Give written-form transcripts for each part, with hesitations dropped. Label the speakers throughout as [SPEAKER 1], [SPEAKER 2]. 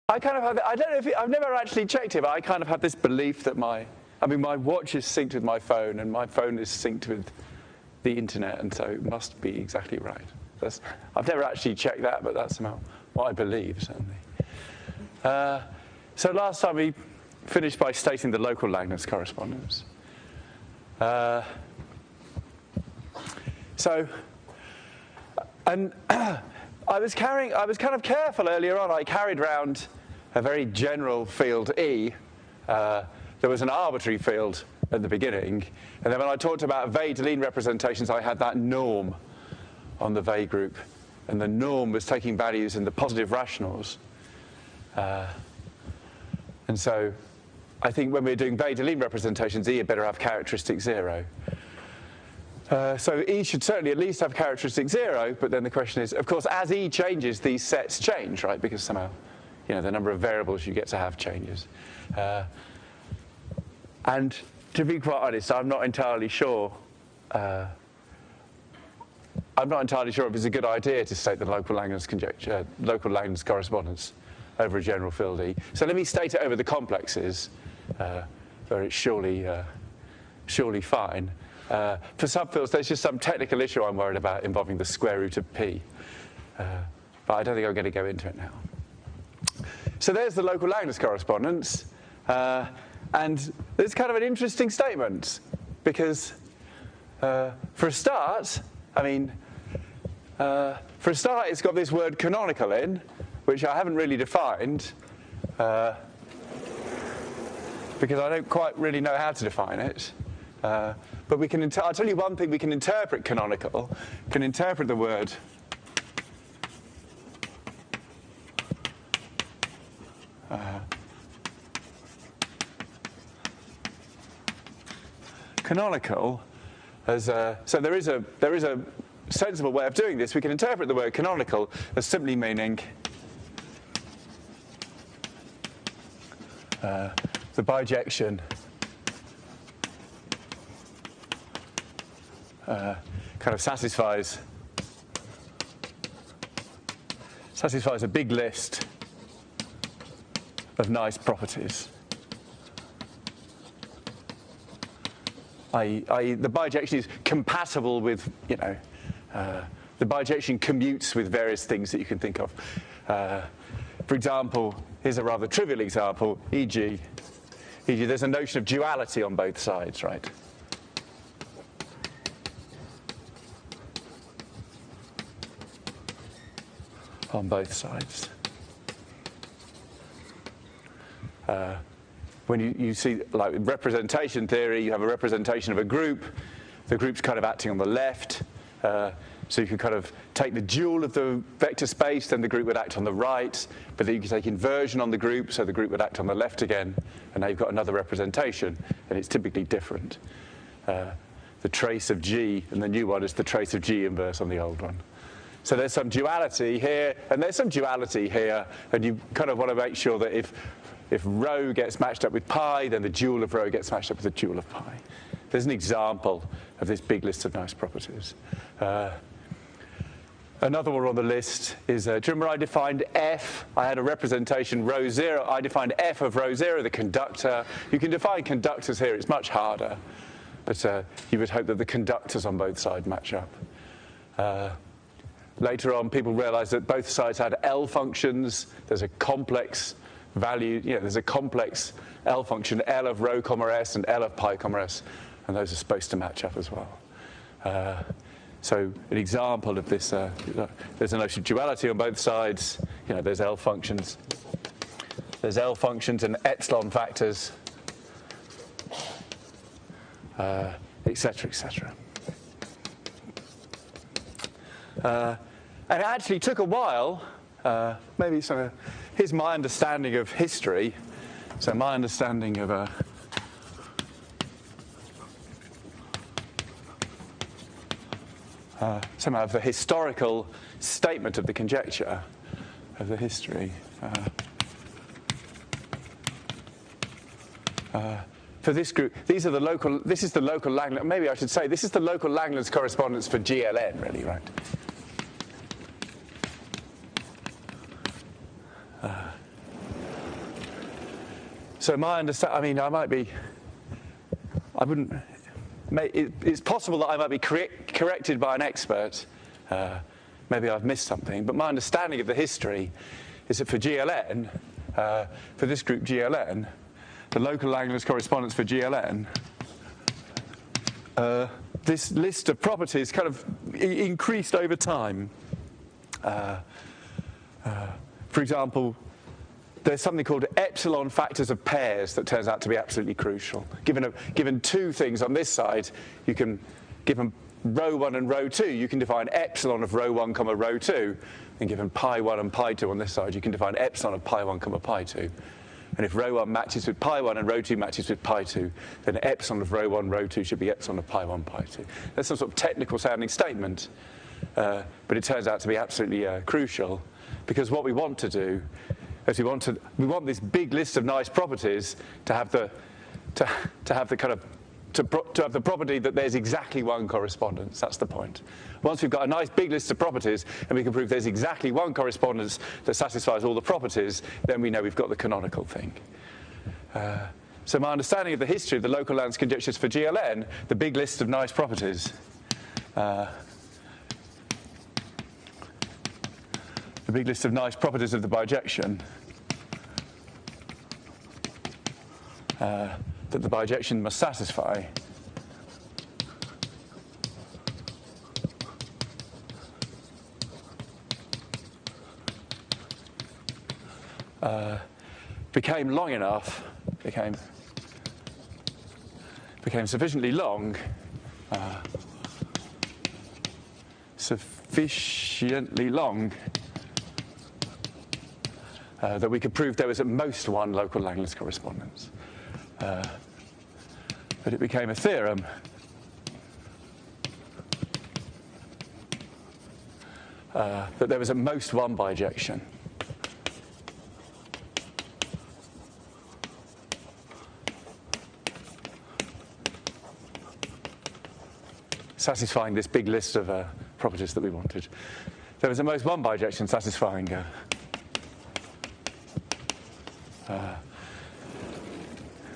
[SPEAKER 1] I kind of have, I don't know if I've never actually checked it, but I kind of have this belief that my watch is synced with my phone, and my phone is synced with the internet, and so it must be exactly right. I've never actually checked that, but that's what I believe, certainly. So last time we finished by stating the local Langlands correspondence. I was kind of careful earlier on. I carried around a very general field E. There was an arbitrary field at the beginning, and then when I talked about Veil-Deligne representations, I had that norm on the Veil group, and the norm was taking values in the positive rationals. And so I think when we're doing Veil-Deligne representations, E had better have characteristic 0. So E should certainly at least have characteristic 0, but then the question is, of course, as E changes, these sets change, right? Because somehow, the number of variables you get to have changes. And to be quite honest, I'm not entirely sure if it's a good idea to state the local Langlands conjecture, local Langlands correspondence over a general field E. So let me state it over the complexes, where it's surely fine. For subfields, there's just some technical issue I'm worried about involving the square root of P. But I don't think I'm going to go into it now. So there's the local Langlands correspondence. And it's kind of an interesting statement, because for a start, it's got this word canonical in, which I haven't really defined, because I don't quite really know how to define it. But we can. I'll tell you one thing: we can interpret canonical. Can interpret the word canonical as so there is a sensible way of doing this. We can interpret the word canonical as simply meaning the bijection kind of satisfies a big list of nice properties. i.e. the bijection is compatible with, the bijection commutes with various things that you can think of. For example, here's a rather trivial example, e.g. there's a notion of duality on both sides, right? On both sides. When you see, like in representation theory, you have a representation of a group. The group's kind of acting on the left. So you can kind of take the dual of the vector space, then the group would act on the right. But then you can take inversion on the group, so the group would act on the left again. And now you've got another representation, and it's typically different. The trace of G and the new one is the trace of G inverse on the old one. So there's some duality here, and there's some duality here, and you kind of want to make sure that if rho gets matched up with pi, then the dual of rho gets matched up with the dual of pi. There's an example of this big list of nice properties. Another one on the list is, do you remember I defined F? I had a representation rho 0. I defined F of rho 0, the conductor. You can define conductors here. It's much harder. But you would hope that the conductors on both sides match up. Later on, people realized that both sides had L functions. There's a complex value, there's a complex L function, L of rho comma s and L of pi comma s, and those are supposed to match up as well. So an example of this, there's a notion of duality on both sides. There's L functions. There's L functions and epsilon factors, et cetera, et cetera. And it actually took a while, maybe some. Here's my understanding of history. So my understanding of somehow of the historical statement of the conjecture of the history. For this group, this is the local Langlands, maybe I should say, this is the local Langlands correspondence for GLN, really, right? So my understanding, I mean, it's possible that I might be corrected by an expert. Maybe I've missed something, but my understanding of the history is that for GLN, for this group GLN, the local Langlands correspondence for GLN, this list of properties kind of increased over time. For example, there's something called epsilon factors of pairs that turns out to be absolutely crucial. Given two things on this side, you can, given row 1 and row 2, you can define epsilon of row 1, comma row 2. And given pi 1 and pi 2 on this side, you can define epsilon of pi 1, comma pi 2. And if row 1 matches with pi 1 and row 2 matches with pi 2, then epsilon of row 1, row 2 should be epsilon of pi 1, pi 2. That's some sort of technical sounding statement, but it turns out to be absolutely crucial, because what we want to do is we want this big list of nice properties to have the property that there's exactly one correspondence. That's the point. Once we've got a nice big list of properties and we can prove there's exactly one correspondence that satisfies all the properties, then we know we've got the canonical thing. So my understanding of the history of the local Langlands conjectures for GLN, the big list of nice properties, the big list of nice properties of the bijection, that the bijection must satisfy, became long enough, became sufficiently long, that we could prove there was at most one local Langlands correspondence. But it became a theorem that there was at most one bijection. Satisfying this big list of properties that we wanted. There was at most one bijection satisfying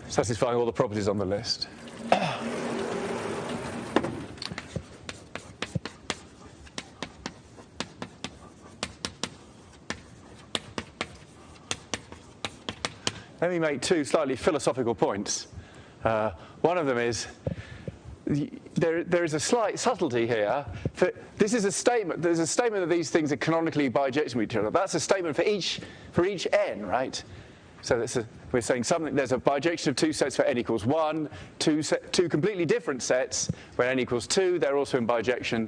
[SPEAKER 1] satisfying all the properties on the list. Let me make two slightly philosophical points. One of them is there is a slight subtlety here. This is a statement. There's a statement that these things are canonically bijective with each other. That's a statement for each n, right? So we're saying something. There's a bijection of two sets for n equals 1, two completely different sets when n equals 2. They're also in bijection,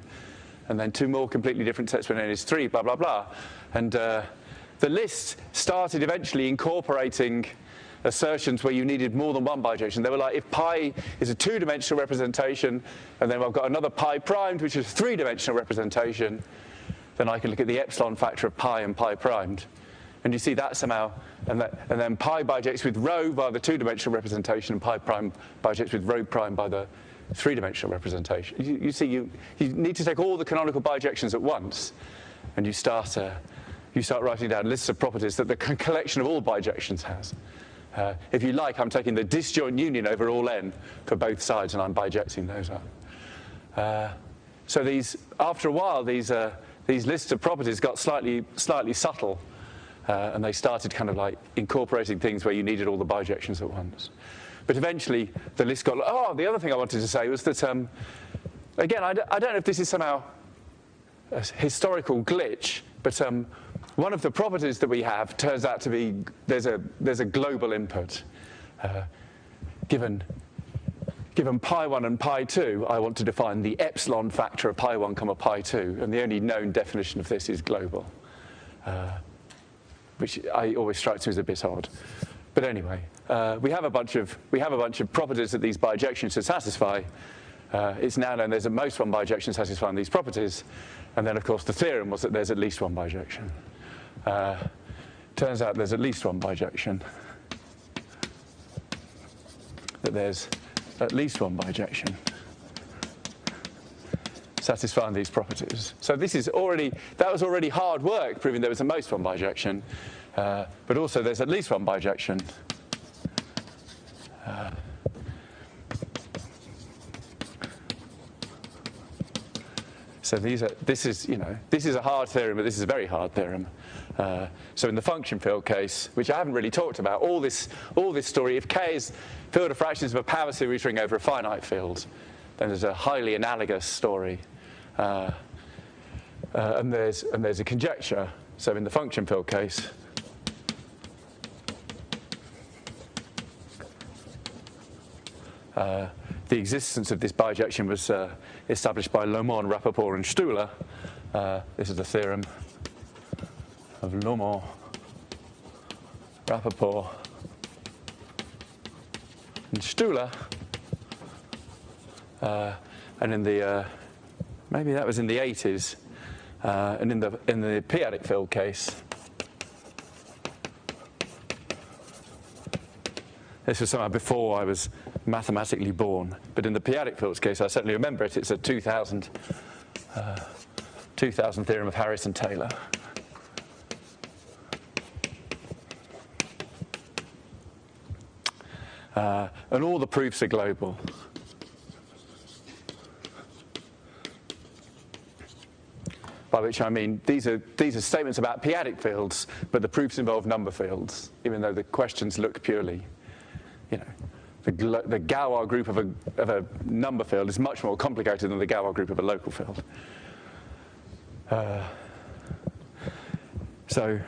[SPEAKER 1] and then two more completely different sets when n is 3. Blah blah blah. And the list started eventually incorporating assertions where you needed more than one bijection. They were like, if pi is a two-dimensional representation, and then I've got another pi primed, which is a three-dimensional representation, then I can look at the epsilon factor of pi and pi primed. And you see that somehow, and then pi bijects with rho by the two-dimensional representation, and pi prime bijects with rho prime by the three-dimensional representation. You see, you need to take all the canonical bijections at once, and you start writing down lists of properties that the collection of all bijections has. If you like, I'm taking the disjoint union over all n for both sides, and I'm bijecting those up. So after a while, these lists of properties got slightly subtle, and they started kind of like incorporating things where you needed all the bijections at once. But eventually, the list got. Oh, the other thing I wanted to say was that again, I don't know if this is somehow a historical glitch, but one of the properties that we have turns out to be there's a global input. Given pi 1 and pi 2, I want to define the epsilon factor of pi 1 comma pi 2, and the only known definition of this is global, which always strikes me as a bit odd. But anyway, we have a bunch of properties that these bijections should satisfy. It's now known there's at most one bijection satisfying these properties, and then of course the theorem was that there's at least one bijection. Turns out there's at least one bijection. That there's at least one bijection satisfying these properties. So that was already hard work proving there was at most one bijection, but also there's at least one bijection So this is a hard theorem, but this is a very hard theorem. So in the function field case, which I haven't really talked about, all this story, if K is field of fractions of a power series ring over a finite field, then there's a highly analogous story. And there's a conjecture. So in the function field case, the existence of this bijection was established by Laumont, Rappaport, and Stuhler. This is the theorem of Laumont, Rappaport, and Stuhler. And in the maybe that was in the 80s, and in the p-adic field case, this was somehow before I was mathematically born, but in the p-adic fields case, I certainly remember it. It's a 2000 theorem of Harris and Taylor. And all the proofs are global. By which I mean these are statements about p-adic fields, but the proofs involve number fields, even though the questions look purely, the Galois group of a number field is much more complicated than the Galois group of a local field. So,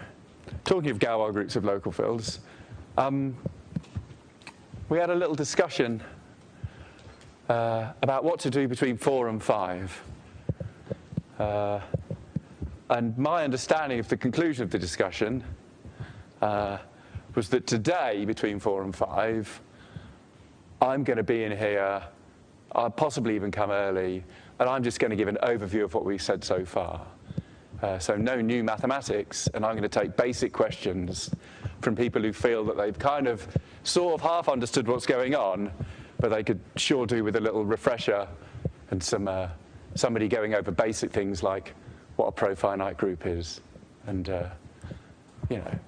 [SPEAKER 1] talking of Galois groups of local fields, we had a little discussion about what to do between 4 and 5. And my understanding of the conclusion of the discussion was that today, between 4 and 5, I'm going to be in here, I'll possibly even come early, and I'm just going to give an overview of what we've said so far. So no new mathematics, and I'm going to take basic questions from people who feel that they've kind of sort of half understood what's going on, but they could sure do with a little refresher and somebody going over basic things like what a profinite group is, and we're going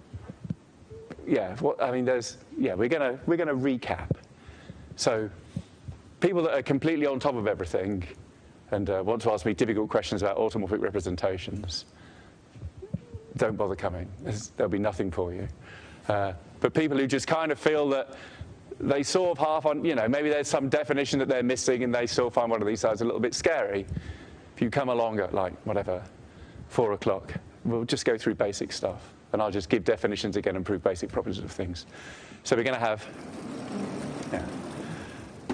[SPEAKER 1] to recap. So people that are completely on top of everything and want to ask me difficult questions about automorphic representations, don't bother coming. There'll be nothing for you. But people who just kind of feel that they sort of half on, maybe there's some definition that they're missing and they still find one of these sides a little bit scary. If you come along at 4 o'clock, we'll just go through basic stuff. And I'll just give definitions again and prove basic properties of things. So we're going to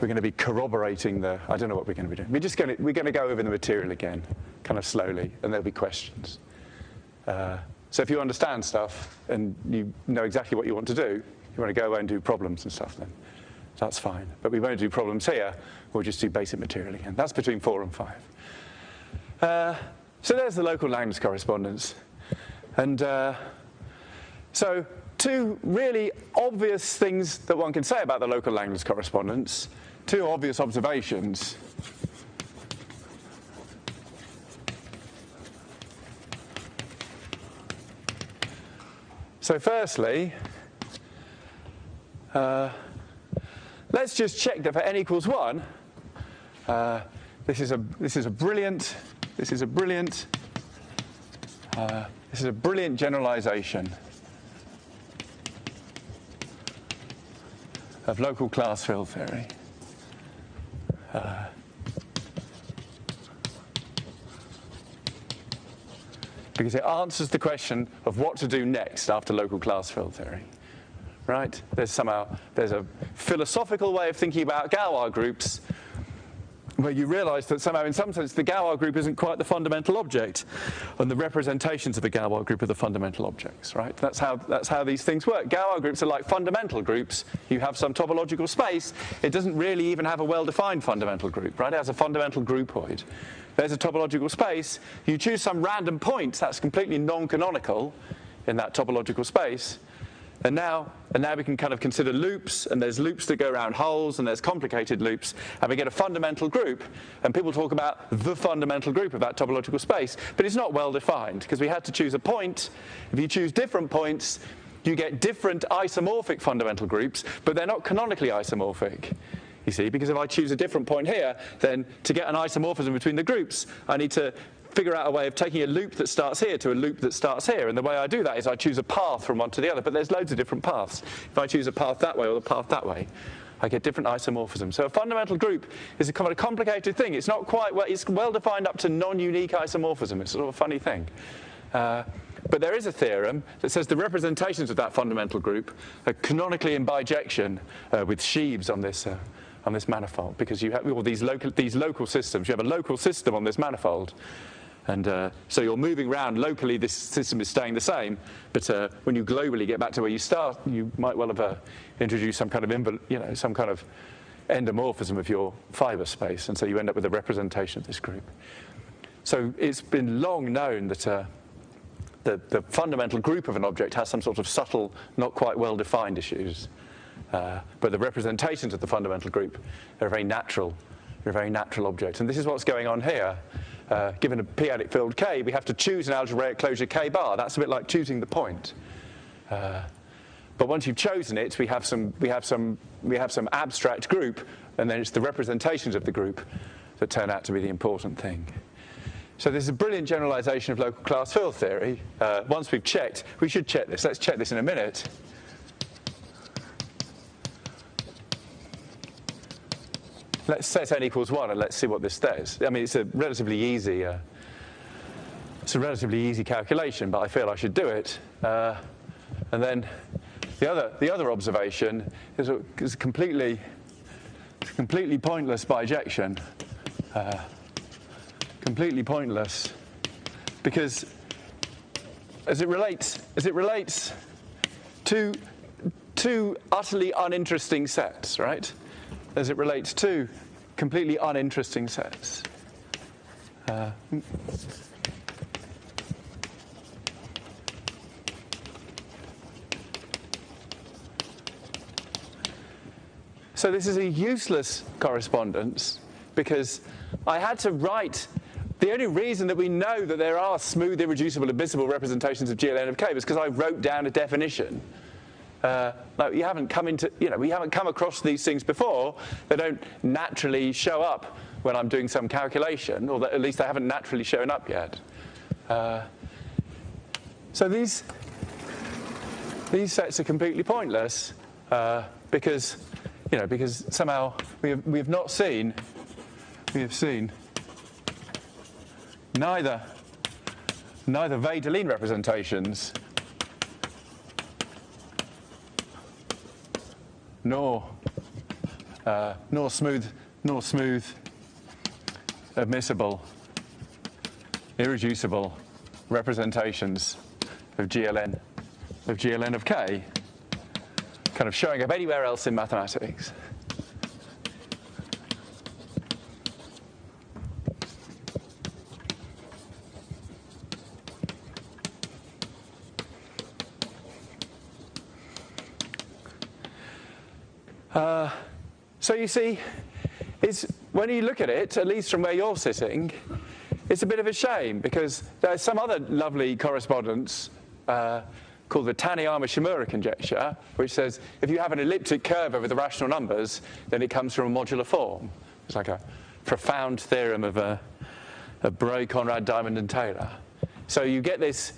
[SPEAKER 1] we're going to be corroborating I don't know what we're going to be doing. We're going to go over the material again, kind of slowly, and there'll be questions. So if you understand stuff and you know exactly what you want to do, you want to go away and do problems and stuff, then that's fine. But we won't do problems here. We'll just do basic material again. That's between 4 and 5. So there's the local Langlands correspondence. And so two really obvious things that one can say about the local Langlands correspondence, two obvious observations. So firstly, let's just check that for n equals 1, this is a brilliant generalization of local class field theory. Because it answers the question of what to do next after local class field theory. Right? There's a philosophical way of thinking about Galois groups where you realize that somehow, in some sense, the Galois group isn't quite the fundamental object, and the representations of the Galois group are the fundamental objects, right? That's how these things work. Galois groups are like fundamental groups. You have some topological space. It doesn't really even have a well-defined fundamental group, right? It has a fundamental groupoid. There's a topological space. You choose some random point that's completely non-canonical in that topological space. And now we can kind of consider loops, and there's loops that go around holes, and there's complicated loops, and we get a fundamental group, and people talk about the fundamental group of that topological space, but it's not well defined, because we had to choose a point. If you choose different points, you get different isomorphic fundamental groups, but they're not canonically isomorphic. You see, because if I choose a different point here, then to get an isomorphism between the groups, I need to figure out a way of taking a loop that starts here to a loop that starts here. And the way I do that is I choose a path from one to the other, but there's loads of different paths. If I choose a path that way or the path that way, I get different isomorphisms. So a fundamental group is a kind of complicated thing. It's not quite well, it's well defined up to non-unique isomorphism. It's sort of a funny thing. But there is a theorem that says the representations of that fundamental group are canonically in bijection with sheaves on this manifold, because you have all these local systems. You have a local system on this manifold. And so you're moving around locally, this system is staying the same, but when you globally get back to where you start, you might well have introduced some kind of endomorphism of your fiber space, and so you end up with a representation of this group. So it's been long known that the fundamental group of an object has some sort of subtle, not quite well-defined issues, but the representations of the fundamental group are a very natural object, and this is what's going on here. Given a p-adic field K, we have to choose an algebraic closure K bar. That's a bit like choosing the point. But once you've chosen it, we have some abstract group, and then it's the representations of the group that turn out to be the important thing. So this is a brilliant generalization of local class field theory. Once we've checked, we should check this. Let's check this in a minute. Let's set n equals 1 and let's see what this says. I mean, it's a relatively easy calculation, but I feel I should do it. And then the other observation is a completely pointless bijection. Completely pointless, because as it relates to two utterly uninteresting sets, right? As it relates to completely uninteresting sets. So this is a useless correspondence, because I had to write. The only reason that we know that there are smooth, irreducible, admissible representations of GLN of K was because I wrote down a definition. We haven't come across these things before. They don't naturally show up when I'm doing some calculation, or at least they haven't naturally shown up yet. So these sets are completely pointless because somehow we have seen neither Wedelin representations nor smooth, admissible, irreducible representations of GLN of K, kind of showing up anywhere else in mathematics. So you see, when you look at it, at least from where you're sitting, it's a bit of a shame, because there's some other lovely correspondence called the Taniyama-Shimura conjecture, which says if you have an elliptic curve over the rational numbers, then it comes from a modular form. It's like a profound theorem of Bray, Conrad, Diamond, and Taylor. So you get this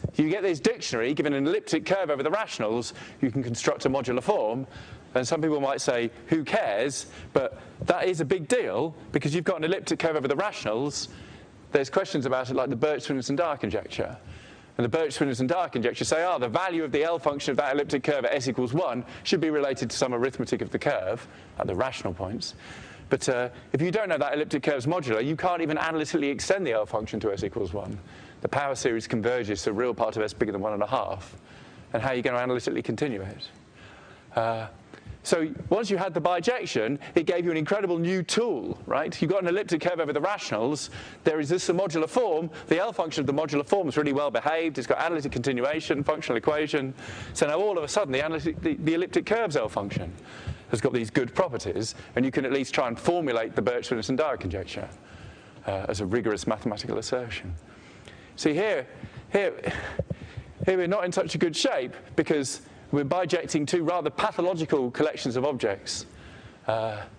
[SPEAKER 1] dictionary, given an elliptic curve over the rationals, you can construct a modular form. And some people might say, who cares? But that is a big deal, because you've got an elliptic curve over the rationals. There's questions about it like the Birch-Swinnerton-Dyer conjecture. And the Birch-Swinnerton-Dyer conjecture say, the value of the L function of that elliptic curve at s equals 1 should be related to some arithmetic of the curve at the rational points. But if you don't know that elliptic curve's modular, you can't even analytically extend the L function to s equals 1. The power series converges to a real part of s bigger than 1.5. And how are you going to analytically continue it? So once you had the bijection, it gave you an incredible new tool, right? You've got an elliptic curve over the rationals. There is this modular form. The L function of the modular form is really well behaved. It's got analytic continuation, functional equation. So now all of a sudden, the elliptic curve's L function has got these good properties, and you can at least try and formulate the Birch-Swinnerton-Dyer conjecture as a rigorous mathematical assertion. See, here we're not in such a good shape, because we're bijecting two rather pathological collections of objects that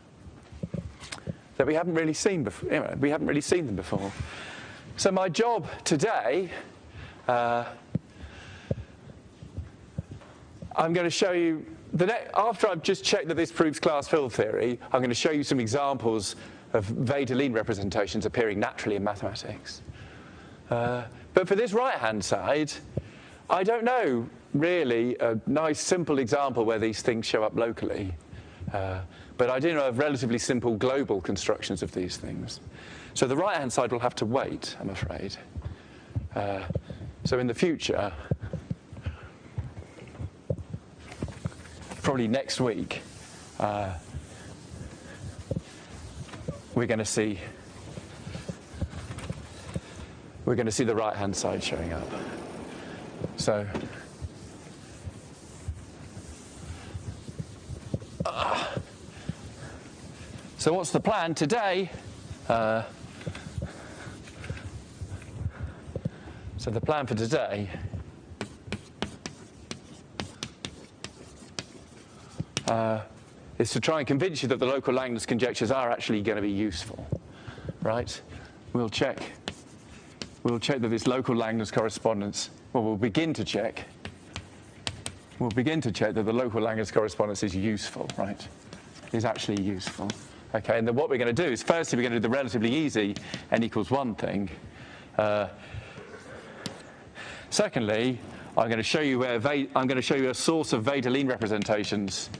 [SPEAKER 1] we haven't really seen before. You know, we haven't really seen them before. So my job today, I'm going to show you, after I've just checked that this proves class field theory, I'm going to show you some examples of Wedeline representations appearing naturally in mathematics. But for this right-hand side, I don't know really a nice simple example where these things show up locally. But I do know of relatively simple global constructions of these things. So the right-hand side will have to wait, I'm afraid. So in the future, probably next week, we're going to see the right-hand side showing up. So what's the plan today? So the plan for today is to try and convince you that the local Langlands conjectures are actually going to be useful, right? We'll check that this local Langlands correspondence, well, we'll begin to check that the local Langlands correspondence is useful, right? Is actually useful. Okay, and then what we're going to do is, firstly, we're going to do the relatively easy n equals 1 thing. Secondly, I'm going to show you a source of Wedeline representations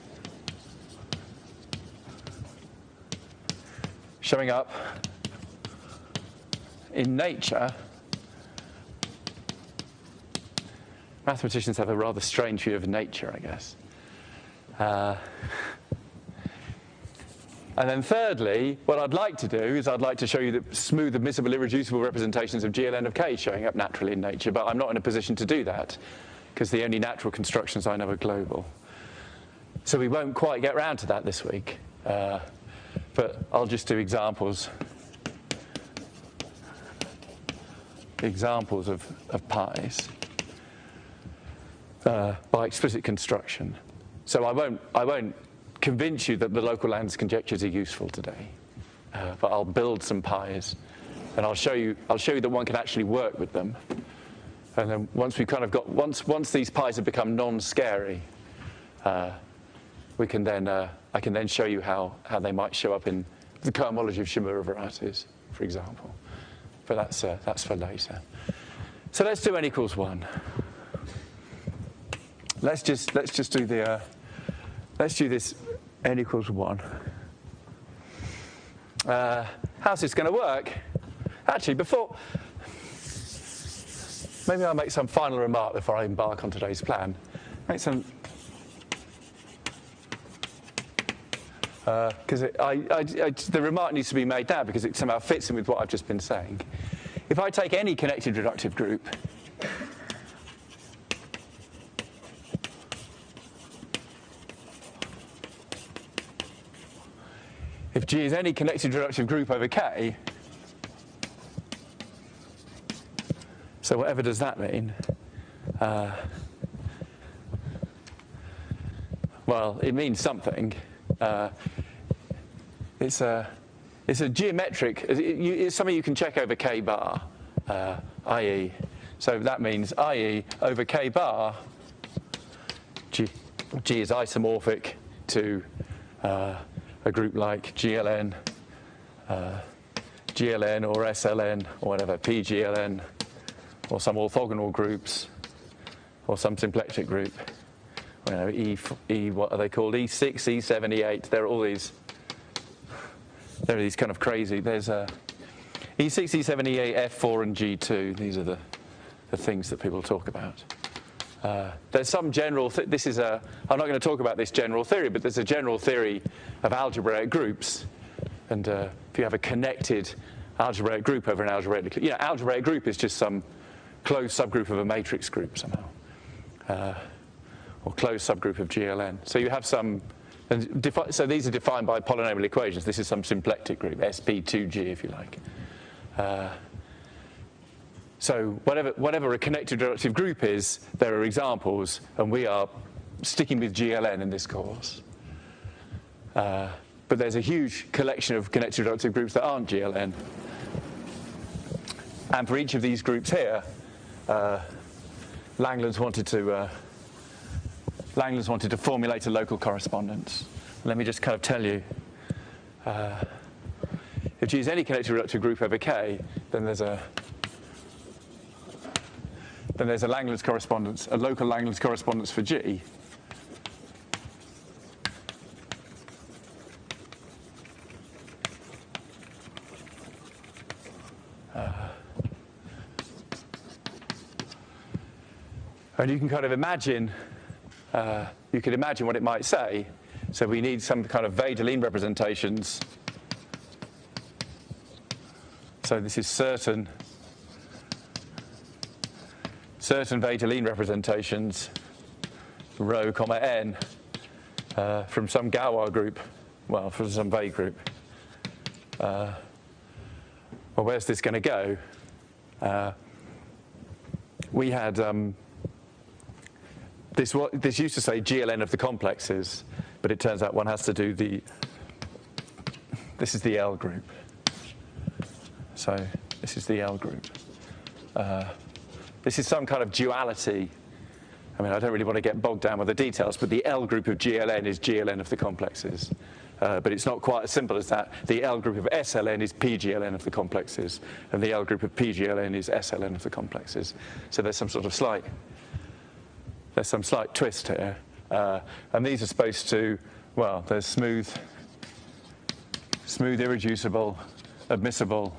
[SPEAKER 1] showing up in nature. Mathematicians have a rather strange view of nature, I guess. And then thirdly, what I'd like to do is I'd like to show you the smooth, admissible, irreducible representations of GLN of K showing up naturally in nature, but I'm not in a position to do that because the only natural constructions I know are global. So we won't quite get round to that this week, but I'll just do examples of pies by explicit construction. So I won't convince you that the local Langlands conjectures are useful today, but I'll build some pies, and I'll show you that one can actually work with them. And then once we've kind of got once these pies have become non-scary, I can then show you how they might show up in the cohomology of Shimura varieties, for example. But that's for later. So let's do n equals 1. Let's just do the let's do this n equals 1. How's this going to work? Actually, maybe I'll make some final remark before I embark on today's plan. Because the remark needs to be made now because it somehow fits in with what I've just been saying. If I take any connected reductive group, if G is any connected reductive group over K, so whatever does that mean? Well, it means something. It's a geometric. It's something you can check over K bar, i.e. So that means i.e. over K bar, G is isomorphic to a group like GLN, GLN or SLN or whatever, PGLN, or some orthogonal groups, or some symplectic group. You know, what are they called? E6, E7, E8. There are these kind of crazy. There's E6, E7, E8, F4, and G2. These are the things that people talk about. There's some general. I'm not going to talk about this general theory, but there's a general theory of algebraic groups, and if you have a connected algebraic group over an algebraic, algebraic group is just some closed subgroup of a matrix group somehow. Or closed subgroup of GLN. So you have some, so these are defined by polynomial equations. This is some symplectic group, SP2G if you like. So whatever a connected reductive group is, there are examples, and we are sticking with GLN in this course. But there's a huge collection of connected reductive groups that aren't GLN. And for each of these groups here, Langlands wanted to formulate a local correspondence. Let me just kind of tell you, if G is any connected reductive group over K, then there's a Langlands correspondence, a local Langlands correspondence for G. And you can kind of imagine, you could imagine what it might say. So we need some kind of Wedelin representations. So this is certain Wedelin representations, rho, comma, n, from some Galois group, well, from some Weil group. Well, where's this going to go? We had, this used to say GLN of the complexes, but it turns out one has to do this is the L group. So this is the L group. This is some kind of duality. I mean, I don't really want to get bogged down with the details, but the L group of GLN is GLN of the complexes. But it's not quite as simple as that. The L group of SLN is PGLN of the complexes, and the L group of PGLN is SLN of the complexes. So there's some sort of slight twist here. And these are supposed to, well, there's smooth, irreducible, admissible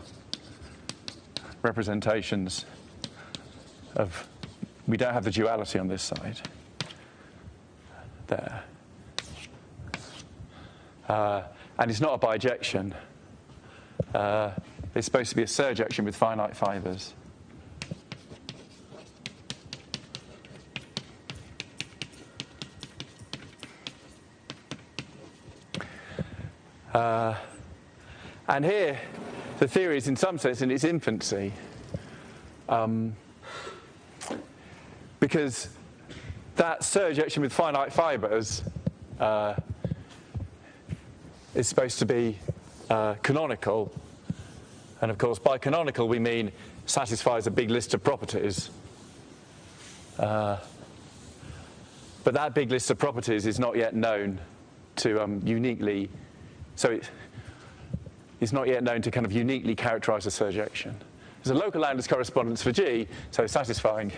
[SPEAKER 1] representations of, we don't have the duality on this side. There. And it's not a bijection. It's supposed to be a surjection with finite fibers. And here, the theory is in some sense in its infancy, because that surjection with finite fibers is supposed to be canonical. And of course, by canonical, we mean satisfies a big list of properties. But that big list of properties is not yet known to uniquely, so it's not yet known to kind of uniquely characterize a surjection. There's a local Langlands correspondence for G, so satisfying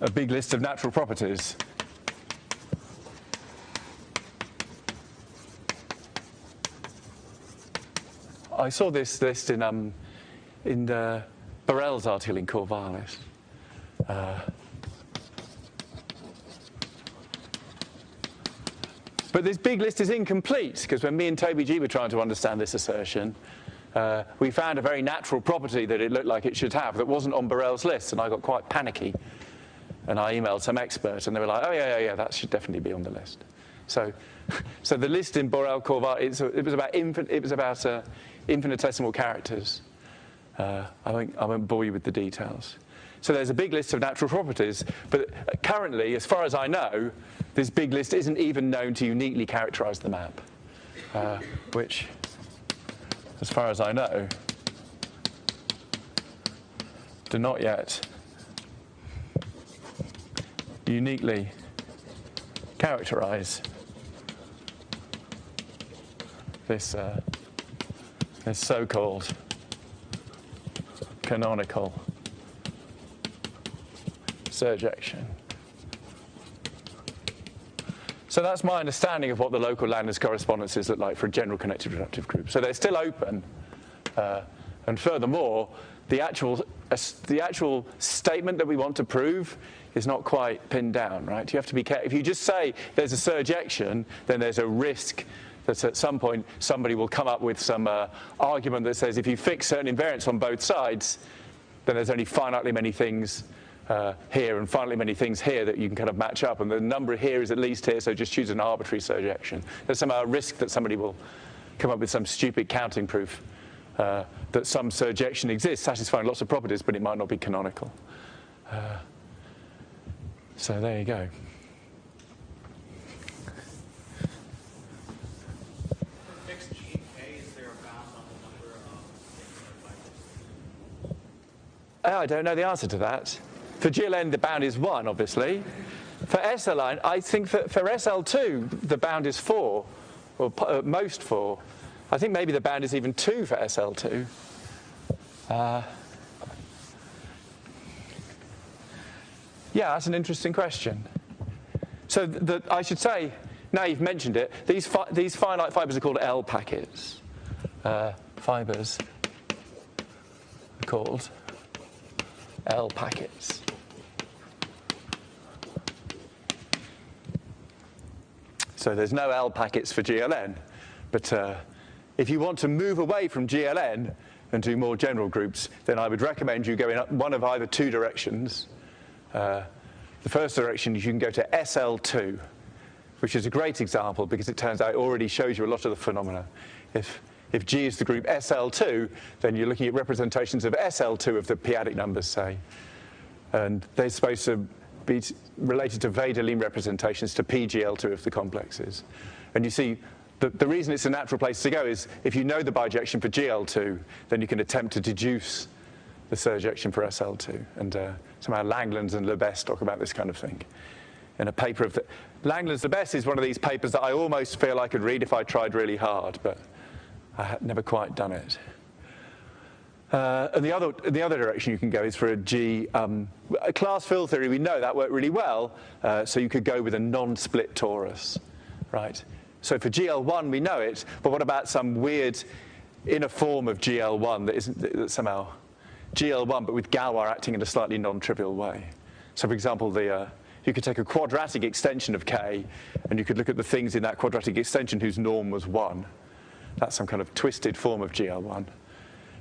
[SPEAKER 1] a big list of natural properties. I saw this list in Borel's article in Corvallis. But this big list is incomplete, because when me and Toby G were trying to understand this assertion, we found a very natural property that it looked like it should have that wasn't on Borel's list, and I got quite panicky. And I emailed some expert, and they were like, oh, yeah, that should definitely be on the list. So the list in Borel-Corvallis, it was about infinitesimal characters. I won't bore you with the details. So there's a big list of natural properties, but currently, as far as I know, this big list isn't even known to uniquely characterize the map, which, as far as I know, do not yet uniquely characterize this so-called canonical surjection. So that's my understanding of what the local Langlands correspondences look like for a general connected reductive group. So they're still open, and furthermore, the actual statement that we want to prove is not quite pinned down, right? You have to be careful. If you just say there's a surjection, then there's a risk that at some point somebody will come up with some argument that says if you fix certain invariants on both sides, then there's only finitely many things here and finitely many things here that you can kind of match up, and the number here is at least here, so just choose an arbitrary surjection. There's somehow a risk that somebody will come up with some stupid counting proof that some surjection exists, satisfying lots of properties, but it might not be canonical. So there you go.
[SPEAKER 2] For fixed G and K, is there a bound on the number of fibers?
[SPEAKER 1] I don't know the answer to that. For GLN, the bound is 1, obviously. For SLN, I think that for SL2, the bound is 4, or at most 4. I think maybe the bound is even 2 for SL2. Yeah, that's an interesting question. So I should say, now you've mentioned it, these finite fibers are called L packets. Fibers are called L packets. So there's no L packets for GLN. But if you want to move away from GLN and do more general groups, then I would recommend you go in one of either 2 directions. The first direction is you can go to SL2, which is a great example because it turns out it already shows you a lot of the phenomena. If G is the group SL2, then you're looking at representations of SL2 of the p-adic numbers, say. And they're supposed to be related to Wedelin representations to PGL2 of the complexes. And you see, the reason it's a natural place to go is if you know the bijection for GL2, then you can attempt to deduce the surjection for SL2. And somehow Langlands and Lebesgue talk about this kind of thing. In a paper of Langlands Lebesgue is one of these papers that I almost feel I could read if I tried really hard, but I had never quite done it. And the other direction you can go is for a G. Class fill theory, we know that worked really well, so you could go with a non-split torus, right? So for GL1, we know it, but what about some weird inner form of GL1 that somehow GL1, but with Galois acting in a slightly non-trivial way? So for example, you could take a quadratic extension of K, and you could look at the things in that quadratic extension whose norm was 1. That's some kind of twisted form of GL1.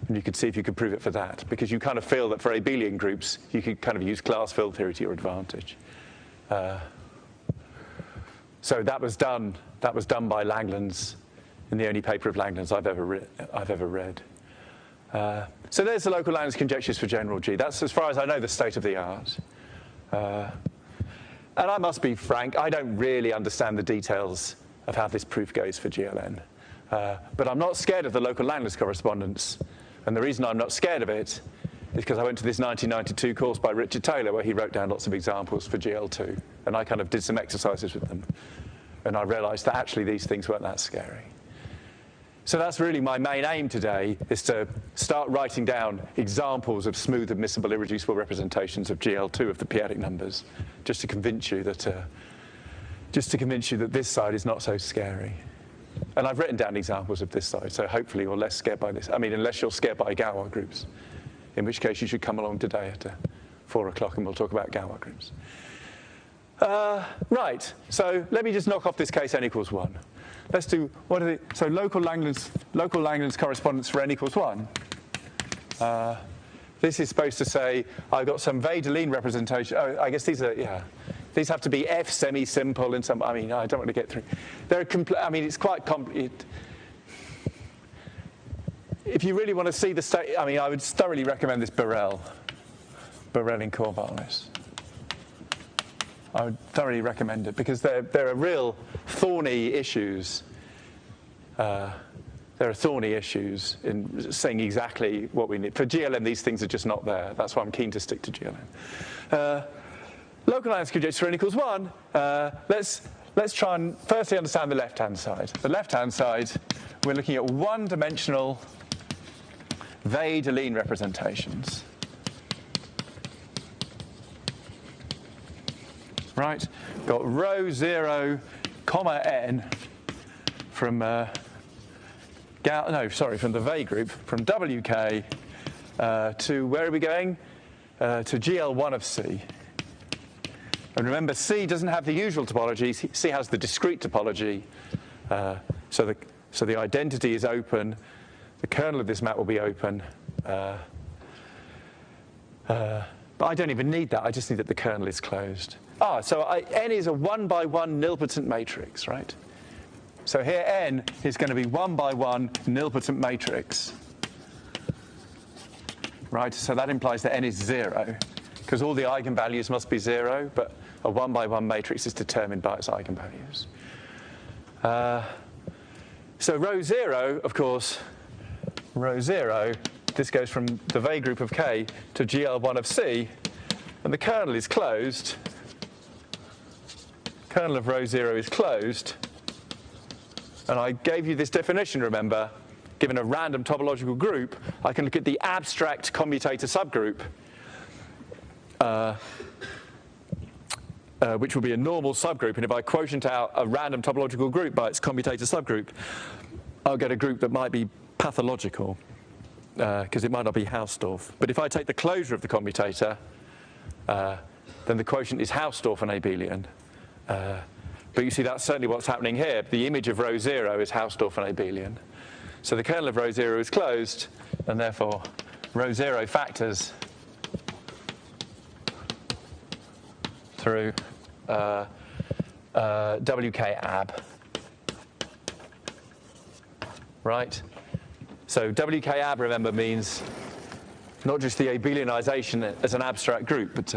[SPEAKER 1] And you could see if you could prove it for that, because you kind of feel that for abelian groups, you could kind of use class fill theory to your advantage. So that was done by Langlands in the only paper of Langlands I've ever read. So there's the local Langlands conjectures for general G. That's, as far as I know, the state of the art. And I must be frank, I don't really understand the details of how this proof goes for GLN. But I'm not scared of the local Langlands correspondence. And the reason I'm not scared of it is because I went to this 1992 course by Richard Taylor where he wrote down lots of examples for GL2. And I kind of did some exercises with them. And I realized that actually these things weren't that scary. So that's really my main aim today, is to start writing down examples of smooth admissible irreducible representations of GL2 of the p-adic numbers, just to convince you that this side is not so scary. And I've written down examples of this side, so hopefully you're less scared by this. I mean, unless you're scared by Galois groups, in which case you should come along today at 4 o'clock and we'll talk about Galois groups. Right, so let me just knock off this case n equals 1. Let's do, so local Langlands correspondence for n equals 1. This is supposed to say I've got some Wedelin representation. Oh, I guess these are, yeah. These have to be F semi-simple in some, I mean, I don't want to get through. I mean, it's quite complicated. If you really want to see the state, I mean, I would thoroughly recommend this Borel in Corvallis. I would thoroughly recommend it because there are real thorny issues. There are thorny issues in saying exactly what we need. For GLN, these things are just not there. That's why I'm keen to stick to GLN. Local Langlands conjecture for n equals 1. Let's try and firstly understand the left-hand side. The left-hand side, we're looking at one-dimensional Wedelin representations. Right? Got rho 0, comma n from from the Weil group, from WK to where are we going? To GL1 of C. And remember, C doesn't have the usual topology. C has the discrete topology. So the identity is open. The kernel of this map will be open. But I don't even need that. I just need that the kernel is closed. So N is a 1-by-1 nilpotent matrix, right? So here N is going to be 1-by-1 nilpotent matrix. Right? So that implies that N is 0. because all the eigenvalues must be 0, but a 1 by 1 matrix is determined by its eigenvalues. So row 0, of course, row 0, this goes from the Weil group of K to GL1 of C, and the kernel is closed. Kernel of row 0 is closed. And I gave you this definition, remember. Given a random topological group, I can look at the abstract commutator subgroup, which will be a normal subgroup. And if I quotient out a random topological group by its commutator subgroup, I'll get a group that might be pathological, because it might not be Hausdorff. But if I take the closure of the commutator, then the quotient is Hausdorff and abelian. But you see, that's certainly what's happening here. The image of row 0 is Hausdorff and abelian. So the kernel of row 0 is closed, and therefore row 0 factors through WK ab. Right? So WK ab, remember, means not just the abelianization as an abstract group, but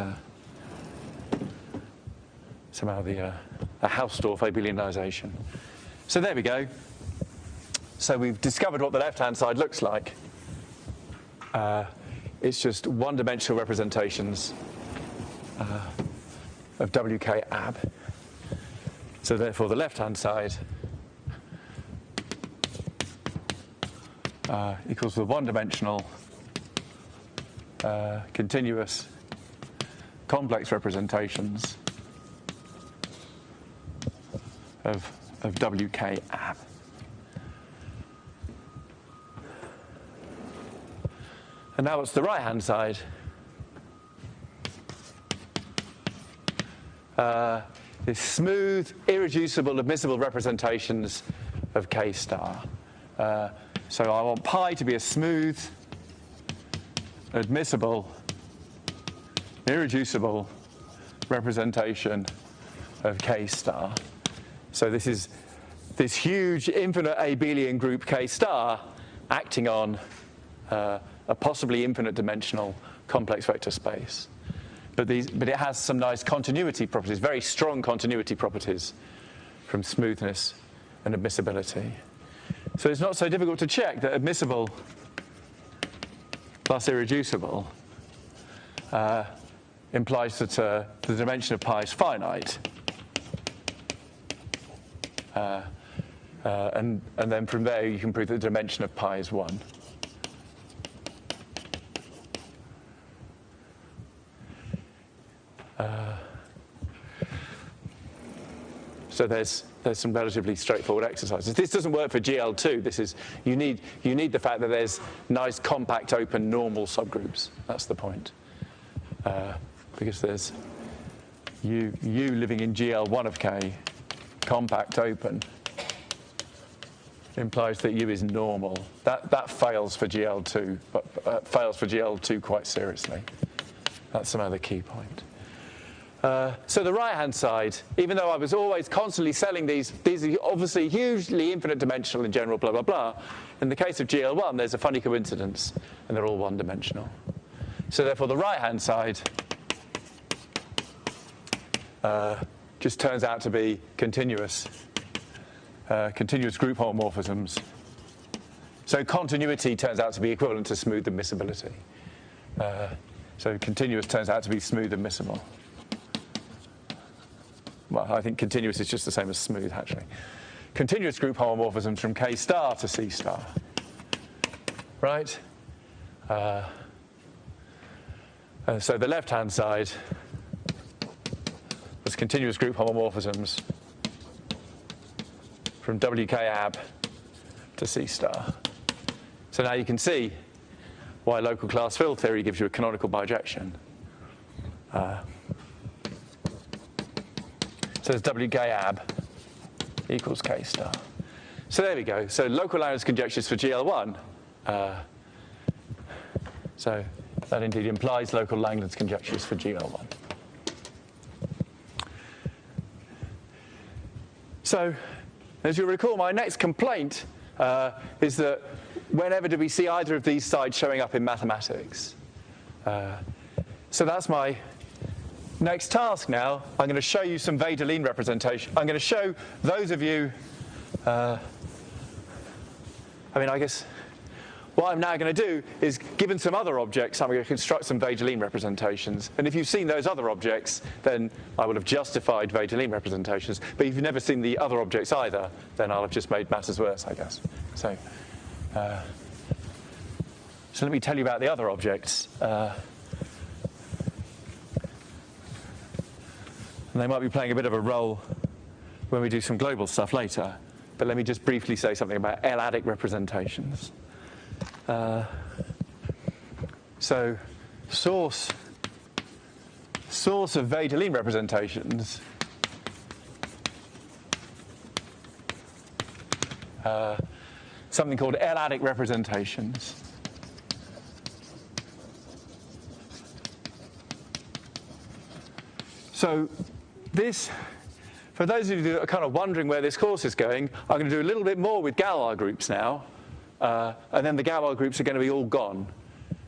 [SPEAKER 1] somehow a Hausdorff abelianization. So there we go. So we've discovered what the left-hand side looks like. It's just one-dimensional representations of WK ab. So therefore, the left-hand side equals the one-dimensional continuous complex representations of WK ab. And now what's the right-hand side? Is smooth, irreducible, admissible representations of K star. So I want pi to be a smooth, admissible, irreducible representation of K star. So this is this huge infinite abelian group K star acting on a possibly infinite dimensional complex vector space. But it has some nice continuity properties, very strong continuity properties from smoothness and admissibility. So it's not so difficult to check that admissible plus irreducible implies that the dimension of pi is finite. And then from there you can prove that the dimension of pi is 1. So there's some relatively straightforward exercises. This doesn't work for GL2. This is you need the fact that there's nice compact open normal subgroups. That's the point. Because there's U living in GL1 of K, compact open, implies that U is normal. That fails for GL2, but fails for GL2 quite seriously. That's some other key point. So the right-hand side, even though I was always constantly selling these are obviously hugely infinite dimensional in general, blah, blah, blah. In the case of GL1, there's a funny coincidence, and they're all one-dimensional. So therefore, the right-hand side just turns out to be continuous group homomorphisms. So continuity turns out to be equivalent to smooth admissibility. So continuous turns out to be smooth admissible. Well, I think continuous is just the same as smooth, actually. Continuous group homomorphisms from K star to C star. Right? So the left-hand side was continuous group homomorphisms from WK ab to C star. So now you can see why local class field theory gives you a canonical bijection. So there's WK ab equals K star. So there we go. So local Langlands conjectures for GL1. So that indeed implies local Langlands conjectures for GL1. So as you recall, my next complaint is that whenever do we see either of these sides showing up in mathematics? So that's my next task now. I'm going to show you some Wedelin representation. I'm going to show those of you, I guess what I'm now going to do is, given some other objects, I'm going to construct some Wedelin representations. And if you've seen those other objects, then I will have justified Wedelin representations. But if you've never seen the other objects either, then I'll have just made matters worse, I guess. So let me tell you about the other objects. And they might be playing a bit of a role when we do some global stuff later. But let me just briefly say something about L-adic representations. So source of Wedelin representations something called L-adic representations. So this, for those of you that are kind of wondering where this course is going, I'm going to do a little bit more with Galois groups now, and then the Galois groups are going to be all gone,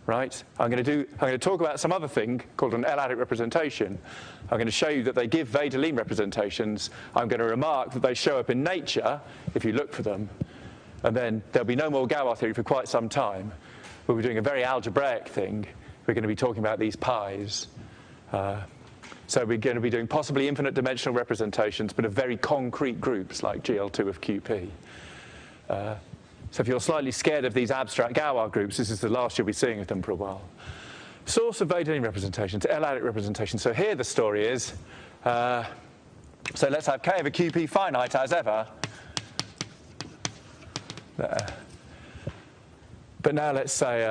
[SPEAKER 1] right? I'm going to talk about some other thing called an L-adic representation. I'm going to show you that they give Wedelin representations. I'm going to remark that they show up in nature if you look for them, and then there'll be no more Galois theory for quite some time. We'll be doing a very algebraic thing. We're going to be talking about these pies. So we're going to be doing possibly infinite dimensional representations, but of very concrete groups like GL2 of QP. So if you're slightly scared of these abstract Galois groups, this is the last you'll be seeing of them for a while. Source of Wedelin representations, L-adic representations. So here the story is, so let's have K over QP finite as ever. There. But now let's say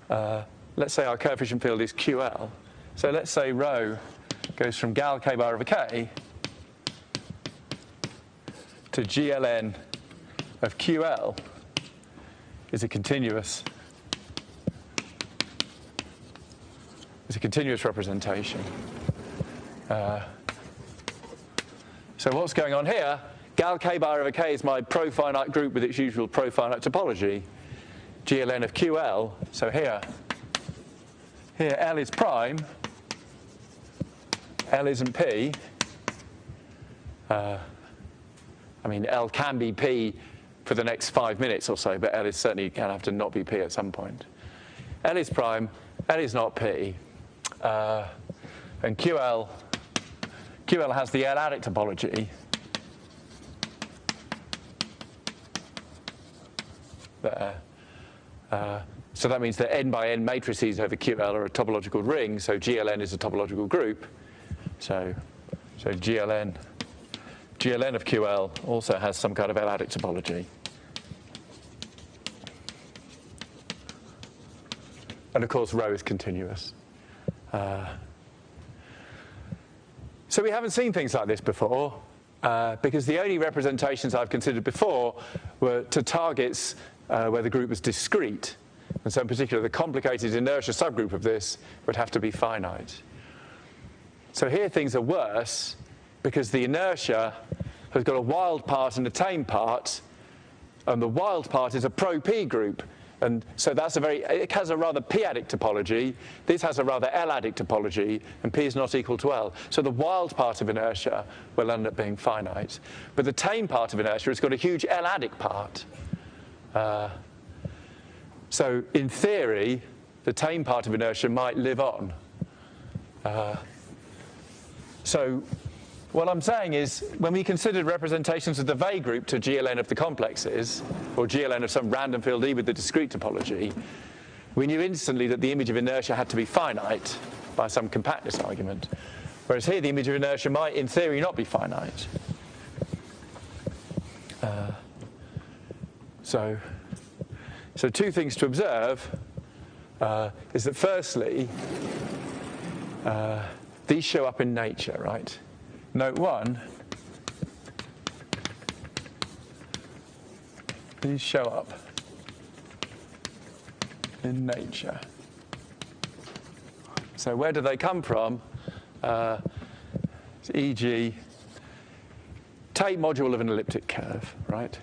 [SPEAKER 1] our coefficient field is QL. So let's say rho goes from gal k bar over k to GLN of QL is a continuous representation. So what's going on here? Gal k bar over k is my profinite group with its usual profinite topology. GLN of QL. So here L is prime, L isn't P. L can be P for the next 5 minutes or so, but L is certainly going to have to not be P at some point. L is prime, L is not P. And QL has the L-adic topology. There. So that means that n by n matrices over QL are a topological ring, so GLN is a topological group. So GLN of QL also has some kind of L-adic topology. And of course, rho is continuous. So we haven't seen things like this before, because the only representations I've considered before were to targets where the group was discrete. And so in particular, the complicated inertia subgroup of this would have to be finite. So here things are worse, because the inertia has got a wild part and a tame part, and the wild part is a pro-P group. And so it has a rather P-adic topology. This has a rather L-adic topology, and P is not equal to L. So the wild part of inertia will end up being finite. But the tame part of inertia has got a huge L-adic part. So in theory, the tame part of inertia might live on. So what I'm saying is, when we considered representations of the Weil group to GLN of the complexes, or GLN of some random field E with the discrete topology, we knew instantly that the image of inertia had to be finite by some compactness argument. Whereas here, the image of inertia might, in theory, not be finite. So two things to observe is that firstly, these show up in nature, right? Note one, these show up in nature. So where do they come from? E.g., Tate module of an elliptic curve, right?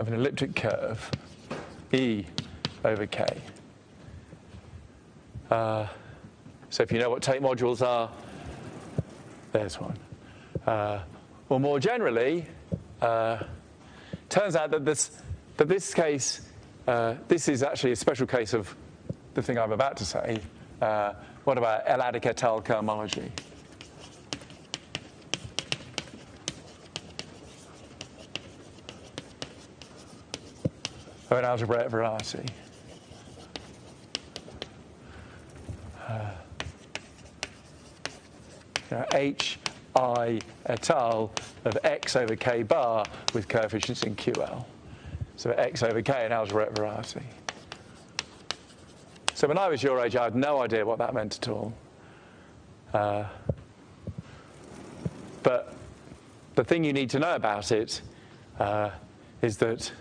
[SPEAKER 1] of an elliptic curve, E over K. So if you know what tape modules are, there's one. Well, more generally, turns out that this case, this is actually a special case of the thing I'm about to say. What about L-adic et al. Cohomology? Of an algebraic variety. H, I, et al. Of x over k bar with coefficients in QL. So x over k, an algebraic variety. So when I was your age, I had no idea what that meant at all. But the thing you need to know about it is that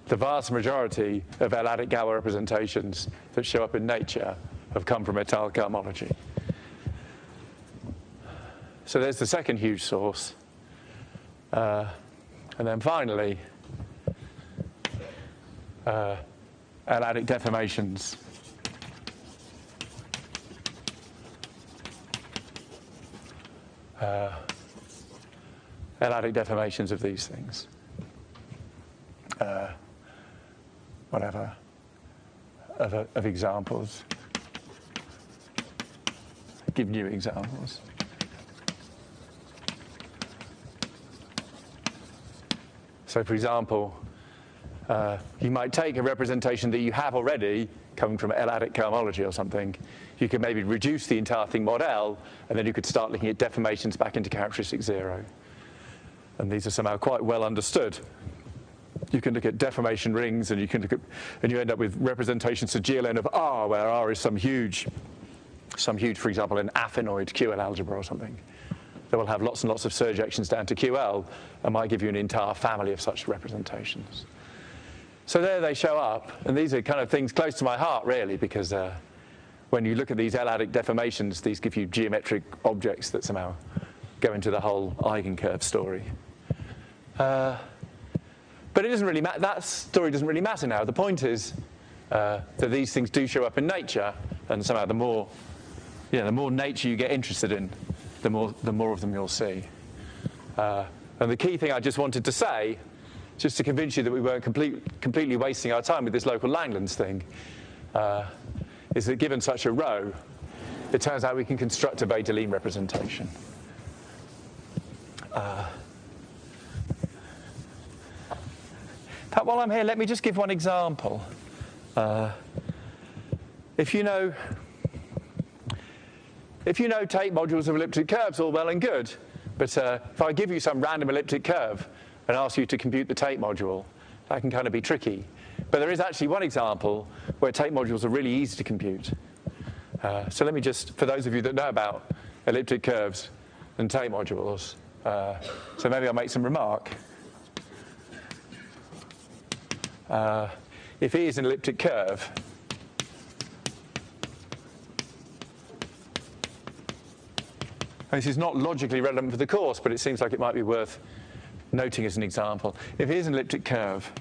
[SPEAKER 1] the vast majority of L-adic Galois representations that show up in nature have come from et al. Cohomology. So there's the second huge source. And then finally, L-adic deformations. L-adic deformations of these things. Whatever, of examples. Give new examples. So for example, you might take a representation that you have already coming from L-adic cohomology or something. You could maybe reduce the entire thing mod L, and then you could start looking at deformations back into characteristic zero. And these are somehow quite well understood. You can look at deformation rings, and you can look at, and you end up with representations of GLN of R, where R is some huge, for example, an affinoid QL algebra or something. That will have lots and lots of surjections down to QL, and might give you an entire family of such representations. So there they show up, and these are kind of things close to my heart, really, because when you look at these L-adic deformations, these give you geometric objects that somehow go into the whole eigencurve story. But it doesn't really matter. That story doesn't really matter now. The point is that these things do show up in nature, and somehow the more nature you get interested in, the more of them you'll see. And the key thing I just wanted to say, just to convince you that we weren't completely wasting our time with this local Langlands thing, is that given such a row, it turns out we can construct a Bethe-Leen representation. While I'm here, let me just give one example. If you know tape modules of elliptic curves, all well and good. But if I give you some random elliptic curve and ask you to compute the tape module, that can kind of be tricky. But there is actually one example where tape modules are really easy to compute. So let me just, for those of you that know about elliptic curves and tape modules, so maybe I'll make some remark. If E is an elliptic curve, this is not logically relevant for the course, but it seems like it might be worth noting as an example. If E is an elliptic curve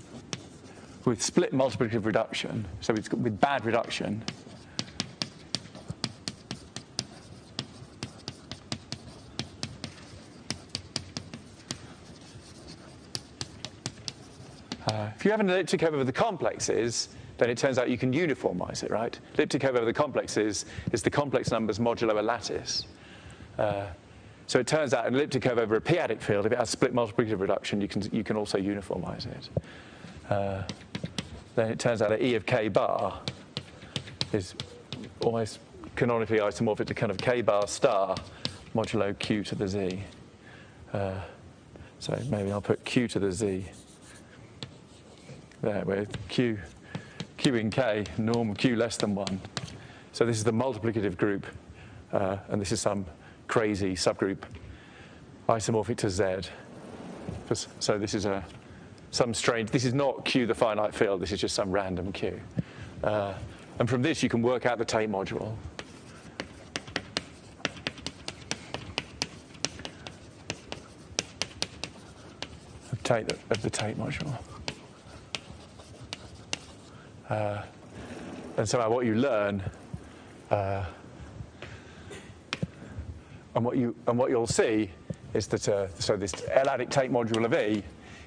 [SPEAKER 1] with split multiplicative reduction, so it's with bad reduction, if you have an elliptic curve over the complexes, then it turns out you can uniformize it, right? Elliptic curve over the complexes is the complex numbers modulo a lattice. So it turns out an elliptic curve over a p-adic field, if it has split multiplicative reduction, you can also uniformize it. Then it turns out that E of k bar is almost canonically isomorphic to kind of k bar star modulo q to the z. So maybe I'll put q to the z there, where q in k, norm q less than 1. So this is the multiplicative group, and this is some crazy subgroup isomorphic to z. So this is some strange, this is not q the finite field, this is just some random q. And from this you can work out the tape module. Of the tape module. And somehow what you learn, and what you'll see is that so this L-adic tape module of E,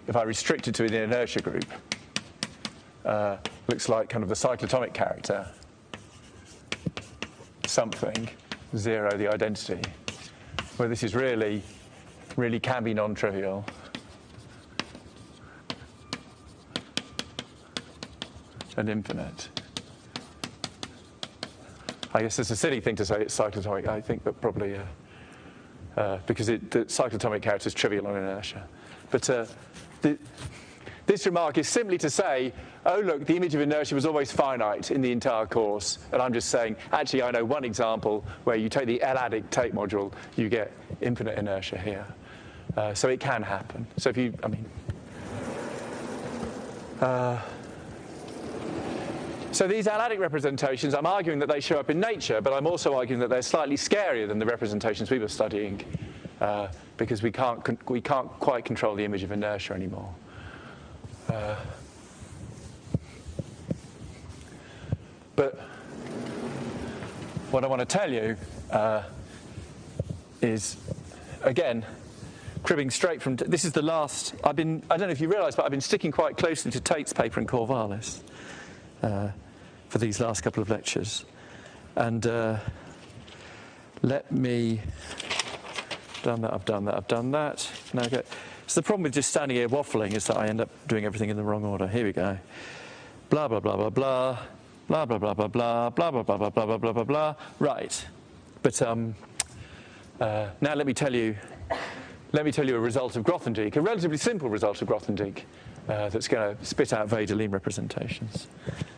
[SPEAKER 1] if I restrict it to the inertia group, looks like kind of the cyclotomic character, something, 0, the identity, where this is really can be non-trivial. And infinite. I guess it's a silly thing to say it's cyclotomic, I think, but probably because the cyclotomic character is trivial on inertia. But this remark is simply to say, oh, look, the image of inertia was always finite in the entire course. And I'm just saying, actually, I know one example where you take the L-adic tape module, you get infinite inertia here. So it can happen. So if you, so these L-adic representations, I'm arguing that they show up in nature, but I'm also arguing that they're slightly scarier than the representations we were studying because we can't quite control the image of inertia anymore. But what I want to tell you is, again, cribbing straight from, this is the last, I don't know if you realise, but I've been sticking quite closely to Tate's paper in Corvallis for these last couple of lectures. And let me, I've done that. Now go. So the problem with just standing here waffling is that I end up doing everything in the wrong order. Here we go. Blah, blah, blah, blah, blah. Blah, blah, blah, blah, blah. Blah, blah, blah, blah, blah, blah, blah, blah, blah. Right. But now let me tell you a result of Grothendieck, a relatively simple result of Grothendieck that's going to spit out Wedelin representations.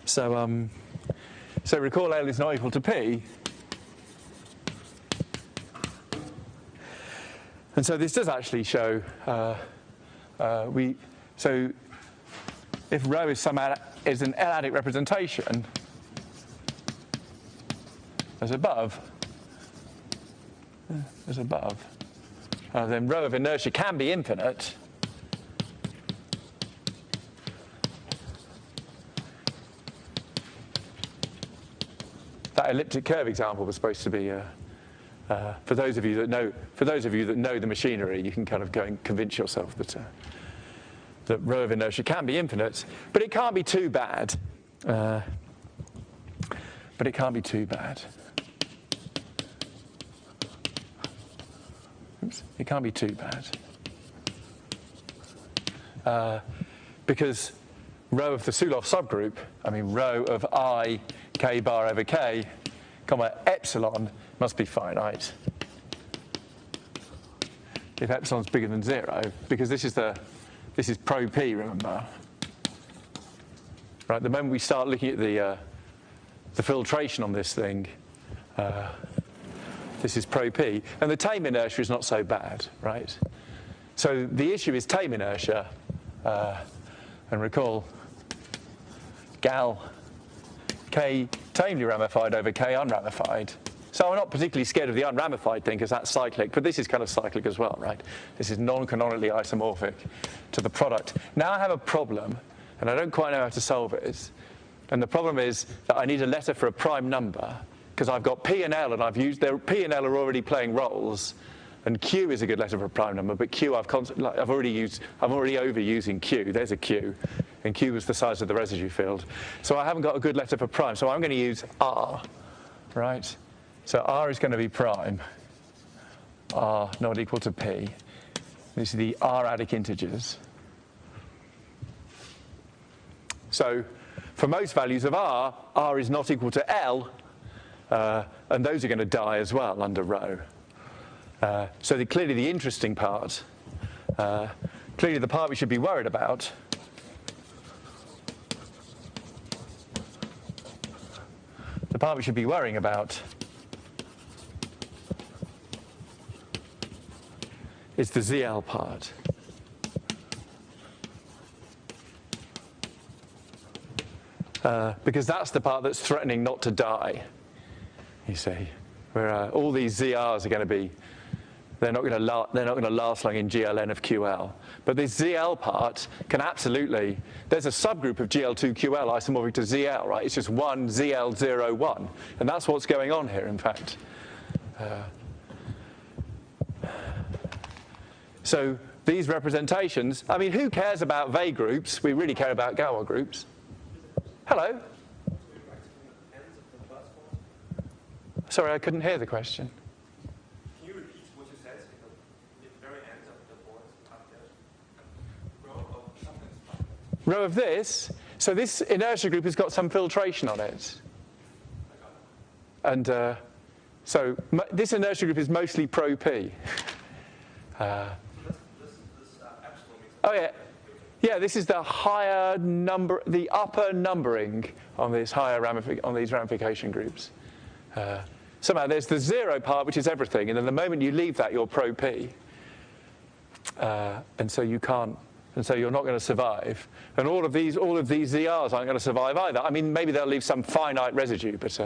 [SPEAKER 1] So recall L is not equal to P. And so this does actually show, so if rho is an L-adic representation, as above, then rho of inertia can be infinite. That elliptic curve example was supposed to be, for those of you that know the machinery, you can kind of go and convince yourself that rho of inertia can be infinite, but it can't be too bad. Oops, it can't be too bad. Because rho of the Suloff subgroup, rho of I k bar over k, comma epsilon must be finite if epsilon's bigger than 0, because this is pro p, remember. Right, the moment we start looking at the filtration on this thing, this is pro p, and the tame inertia is not so bad, right? So the issue is tame inertia, and recall gal k tamely ramified over k unramified. So I'm not particularly scared of the unramified thing because that's cyclic, but this is kind of cyclic as well, right? This is non-canonically isomorphic to the product. Now I have a problem, and I don't quite know how to solve it. And the problem is that I need a letter for a prime number because I've got P and L, and P and L are already playing roles, and Q is a good letter for a prime number, but Q I'm already overusing Q. There's a Q, and Q was the size of the residue field. So I haven't got a good letter for prime, so I'm going to use R, right? So R is going to be prime, R not equal to P. These are the R-adic integers. So for most values of R, R is not equal to L, and those are going to die as well under rho. So clearly the interesting part, clearly the part we should be worried about, is the ZL part. Because that's the part that's threatening not to die, you see, where all these ZRs are going to be, they're not going to last long in GLN of QL. But this ZL part can absolutely, there's a subgroup of GL2QL isomorphic to ZL, right? It's just one ZL01. And that's what's going on here, in fact. So these representations, I mean, who cares about Weil groups? We really care about Galois groups. Hello? Sorry, I couldn't hear the question.
[SPEAKER 3] Can you repeat what you said? At the very end of the board, up there. Row of something.
[SPEAKER 1] Row of this. So this inertia group has got some filtration on it. And so this inertia group is mostly pro-P. Oh yeah, yeah. This is the higher number, the upper numbering on this on these ramification groups. Somehow there's the zero part, which is everything, and then the moment you leave that, you're pro-P, and so you can't, and so you're not going to survive. And all of these ZRs aren't going to survive either. I mean, maybe they'll leave some finite residue, but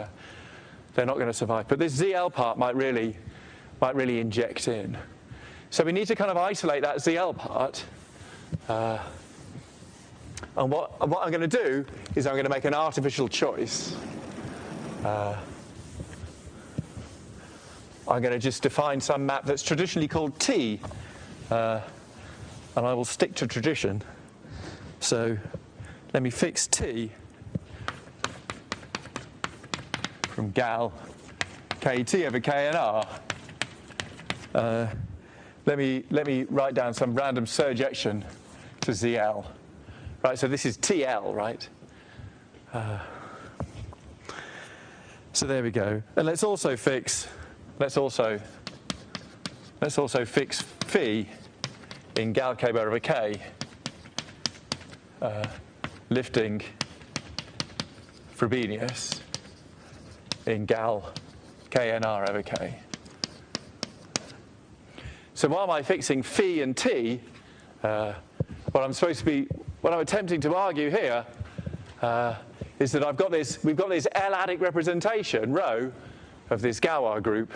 [SPEAKER 1] they're not going to survive. But this ZL part might really inject in. So we need to kind of isolate that ZL part. And what I'm going to do is I'm going to make an artificial choice. I'm going to just define some map that's traditionally called T, and I will stick to tradition. So let me fix T from gal KT over K and R. Let me write down some random surjection to ZL. Right, so this is TL, right? So there we go. And let's also fix phi in gal K bar over K, lifting Frobenius in gal KNR over K. So why am I fixing phi and T? What I'm attempting to argue here is that we've got this L-adic representation, rho, of this Galois group,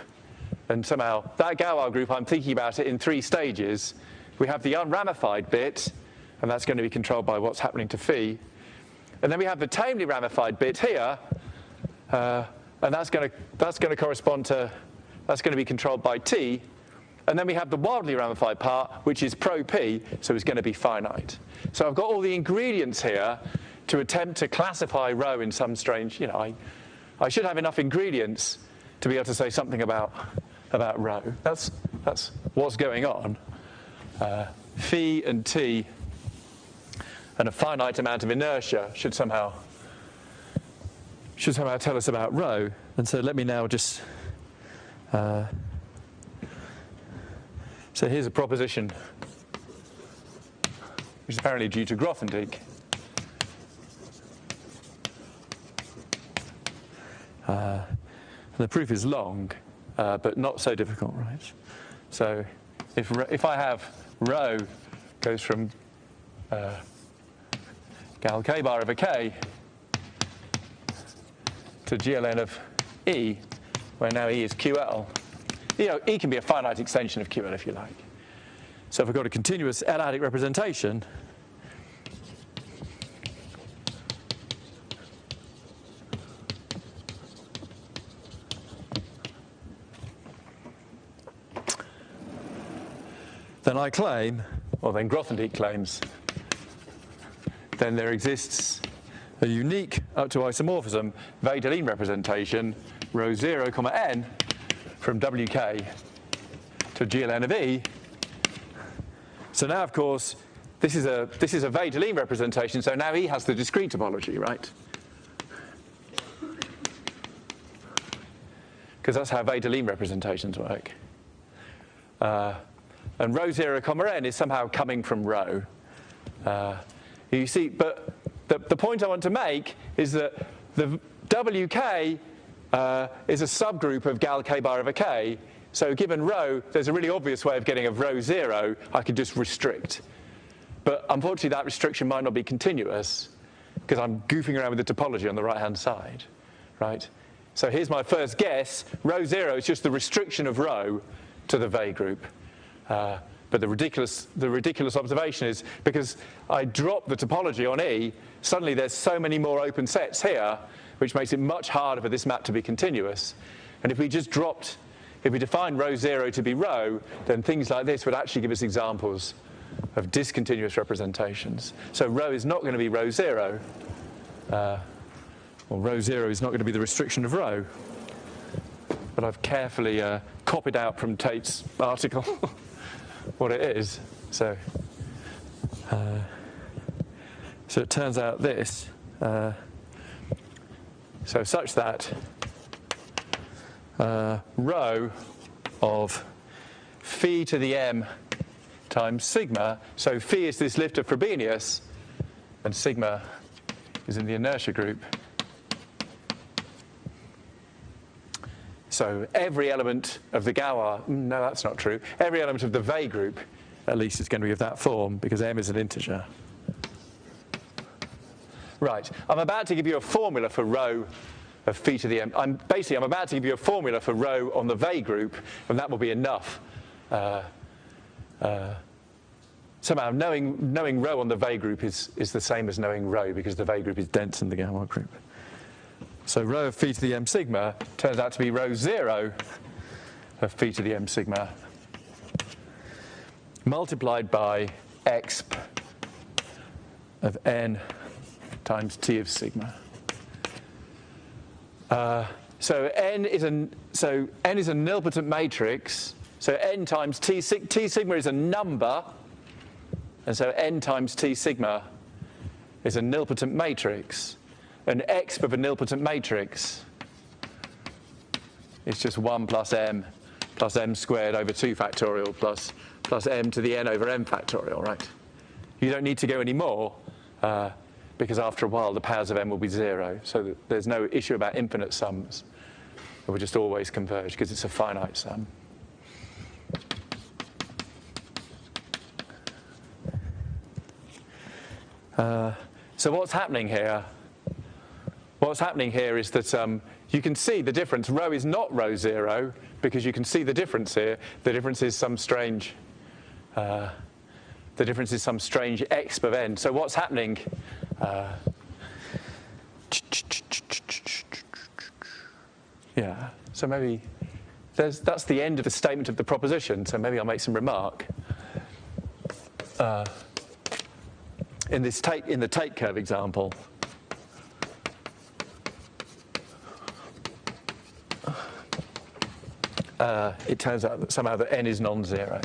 [SPEAKER 1] and somehow that Galois group, I'm thinking about it in three stages. We have the unramified bit, and that's going to be controlled by what's happening to phi. And then we have the tamely ramified bit here, and that's going to correspond to, that's going to be controlled by T. And then we have the wildly ramified part, which is pro-P, so it's going to be finite. So I've got all the ingredients here to attempt to classify rho in some strange, I should have enough ingredients to be able to say something about rho. That's what's going on. Phi and T and a finite amount of inertia should somehow tell us about rho. And so let me now just so here's a proposition which is apparently due to Grothendieck. The proof is long, but not so difficult, right? So if I have rho goes from gal K bar over K to GLN of E, where now E is QL, E can be a finite extension of QL if you like. So if I've got a continuous L-adic representation, then I claim, or then Grothendieck claims, then there exists a unique up to isomorphism Weil-Deligne representation rho 0, n from WK to GLN of E. So now, of course, this is a Weil-Deligne representation, so now E has the discrete topology, right? Because that's how Weil-Deligne representations work. And rho 0, n is somehow coming from rho. You see, but the point I want to make is that the WK is a subgroup of gal K bar over K. So given rho, there's a really obvious way of getting of rho 0. I could just restrict. But unfortunately, that restriction might not be continuous because I'm goofing around with the topology on the right-hand side, right? So here's my first guess. Rho 0 is just the restriction of rho to the Weil group. But the ridiculous observation is because I drop the topology on E, suddenly there's so many more open sets here, which makes it much harder for this map to be continuous. And if we define rho 0 to be rho, then things like this would actually give us examples of discontinuous representations. So rho is not going to be rho 0. Well, rho 0 is not going to be the restriction of rho. But I've carefully copied out from Tate's article what it is. So it turns out this. So such that rho of phi to the m times sigma, so phi is this lift of Frobenius, and sigma is in the inertia group. So every element of the Galois, no, that's not true. Every element of the Weil group, at least, is going to be of that form, because m is an integer. Right, I'm about to give you a formula for rho of phi to the m. I'm about to give you a formula for rho on the Weil group, and that will be enough. Somehow, knowing rho on the Weil group is the same as knowing rho, because the Weil group is dense in the Galois group. So rho of phi to the m sigma turns out to be rho 0 of phi to the m sigma multiplied by exp of n times t of sigma. So n is a nilpotent matrix. So n times t sigma is a number, and so n times t sigma is a nilpotent matrix. And exp of a nilpotent matrix is just 1 plus m squared over 2 factorial plus m to the n over m factorial, right? You don't need to go any more because after a while the powers of m will be 0. So there's no issue about infinite sums. It will just always converge because it's a finite sum. So what's happening here? What's happening here is that you can see the difference. Rho is not rho 0 because you can see the difference here. The difference is some strange. The difference is some strange exp of n. So what's happening? Yeah. So maybe that's the end of the statement of the proposition. So maybe I'll make some remark. In the Tate curve example. It turns out that somehow that n is non-zero.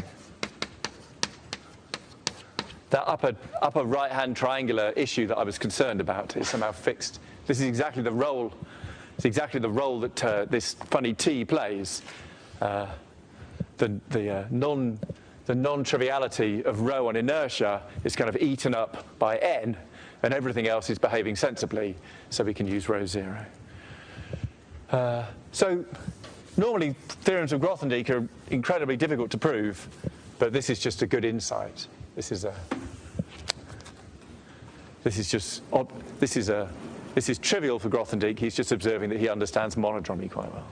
[SPEAKER 1] That upper right-hand triangular issue that I was concerned about is somehow fixed. This is exactly the role. It's exactly the role that this funny t plays. The non-triviality of rho on inertia is kind of eaten up by n, and everything else is behaving sensibly. So we can use rho 0. So normally, theorems of Grothendieck are incredibly difficult to prove, but this is just a good insight. This is trivial for Grothendieck. He's just observing that he understands monodromy quite well.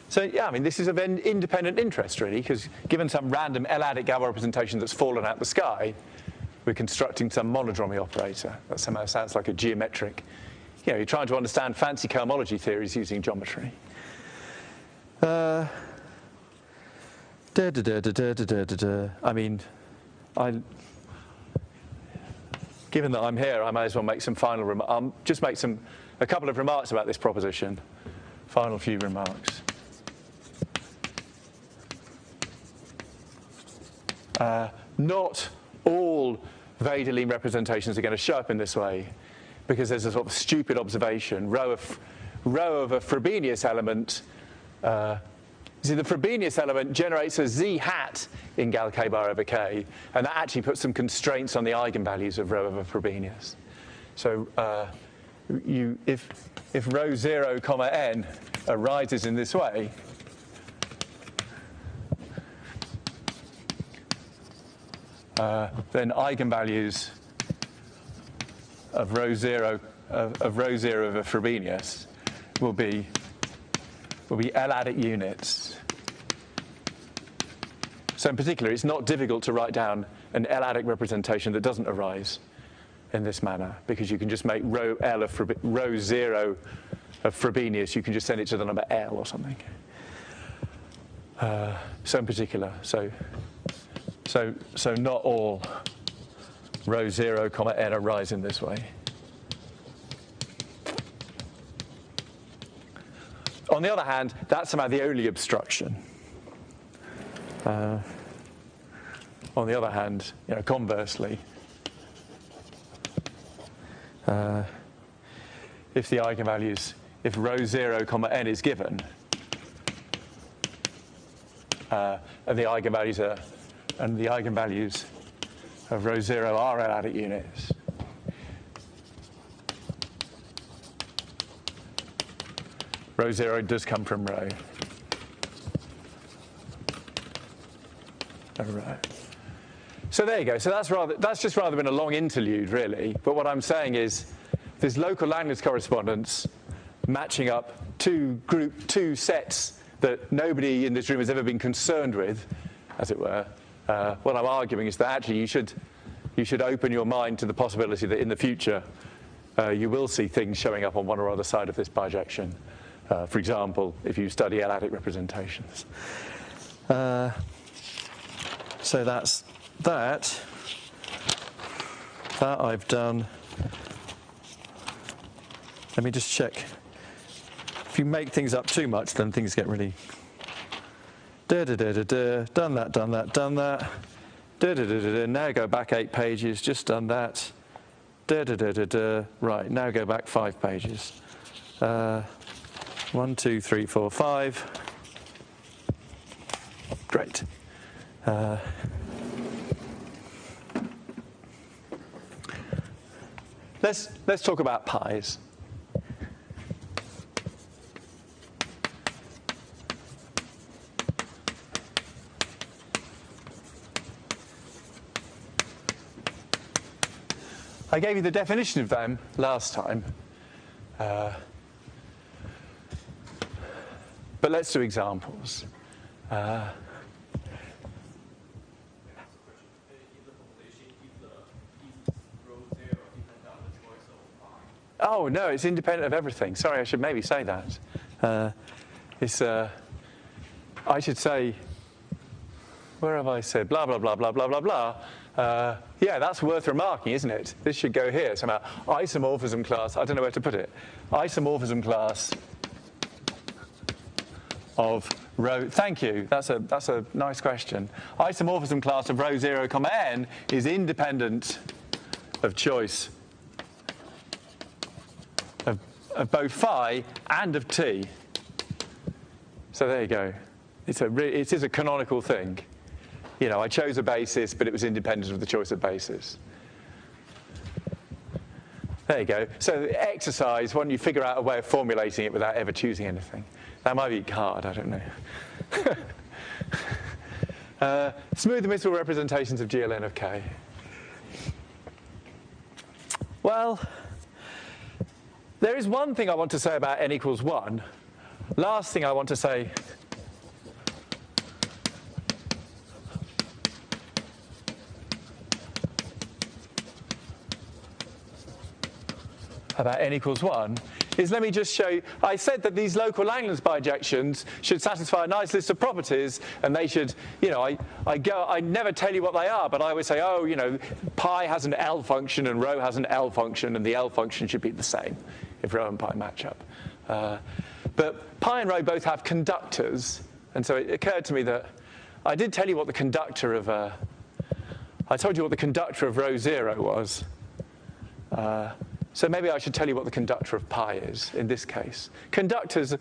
[SPEAKER 1] So yeah, I mean, this is of independent interest, really, because given some random L-adic Galois representation that's fallen out the sky, we're constructing some monodromy operator. That somehow sounds like a geometric. You're trying to understand fancy cohomology theories using geometry. I mean, given that I'm here, I may as well make some final remarks. I'll just make a couple of remarks about this proposition. Final few remarks. Not all Wedeling representations are going to show up in this way, because there's a sort of stupid observation. Rho of a Frobenius element. See, the Frobenius element generates a z hat in gal k bar over k, and that actually puts some constraints on the eigenvalues of rho of a Frobenius. So if rho 0, n arises in this way, then eigenvalues of rho 0, of rho 0 of a Frobenius will be L-adic units. So in particular, it's not difficult to write down an L-adic representation that doesn't arise in this manner, because you can just make rho 0 of Frobenius, you can just send it to the number L or something. So in particular, so not all rho 0, n arise in this way. On the other hand, that's somehow the only obstruction. On the other hand, conversely, if the eigenvalues, if rho 0, n is given, and the eigenvalues of rho 0 are L-adic units, rho 0 does come from rho. All right. So there you go. So that's just rather been a long interlude, really. But what I'm saying is this local Langlands correspondence matching up two sets that nobody in this room has ever been concerned with, as it were. What I'm arguing is that actually you should open your mind to the possibility that in the future you will see things showing up on one or other side of this bijection. For example, if you study L-adic representations. So that's that I've done. Let me just check. If you make things up too much, then things get really done that. Now go back 8 pages, just done that. Right, now go back 5 pages. 1, 2, 3, 4, 5. Great. Let's talk about pies. I gave you the definition of them last time. But let's do examples. Oh, no, it's independent of everything. Sorry, I should maybe say that. I should say, where have I said blah, blah, blah, blah, blah, blah, blah. Yeah, that's worth remarking, isn't it? This should go here somehow. Isomorphism class, I don't know where to put it. Isomorphism class of rho, thank you, that's a nice question. Isomorphism class of rho 0, n is independent of choice of both phi and of t. So there you go. It is a canonical thing. I chose a basis, but it was independent of the choice of basis. There you go. So exercise, why don't you figure out a way of formulating it without ever choosing anything? That might be hard, I don't know. Smooth admissible representations of GLN of K. Well, there is one thing I want to say about n equals 1. Last thing I want to say about n equals 1 is, let me just show you, I said that these local Langlands bijections should satisfy a nice list of properties, and they should, I never tell you what they are, but I always say, pi has an L function and rho has an L function, and the L function should be the same if rho and pi match up. But pi and rho both have conductors, and so it occurred to me that I did tell you what the conductor of, I told you what the conductor of rho 0 was. So maybe I should tell you what the conductor of pi is in this case. Conductors of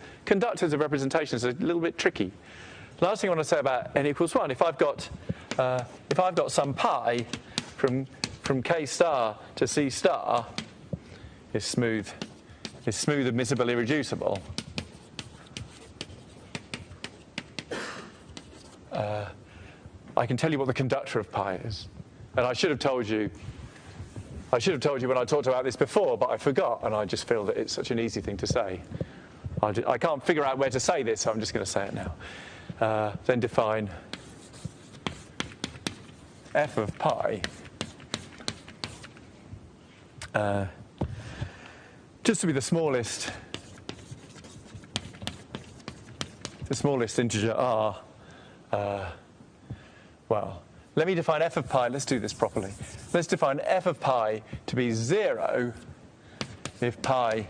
[SPEAKER 1] representations are a little bit tricky. Last thing I want to say about n equals 1, if I've got some pi from k star to c star is smooth, admissible, irreducible. I can tell you what the conductor of pi is. And I should have told you I should have told you when I talked about this before, but I forgot, and I just feel that it's such an easy thing to say. I can't figure out where to say this, so I'm just going to say it now. Then define f of pi just to be the smallest integer r. Well, let me define f of pi. Let's do this properly. Let's define f of pi to be 0 if pi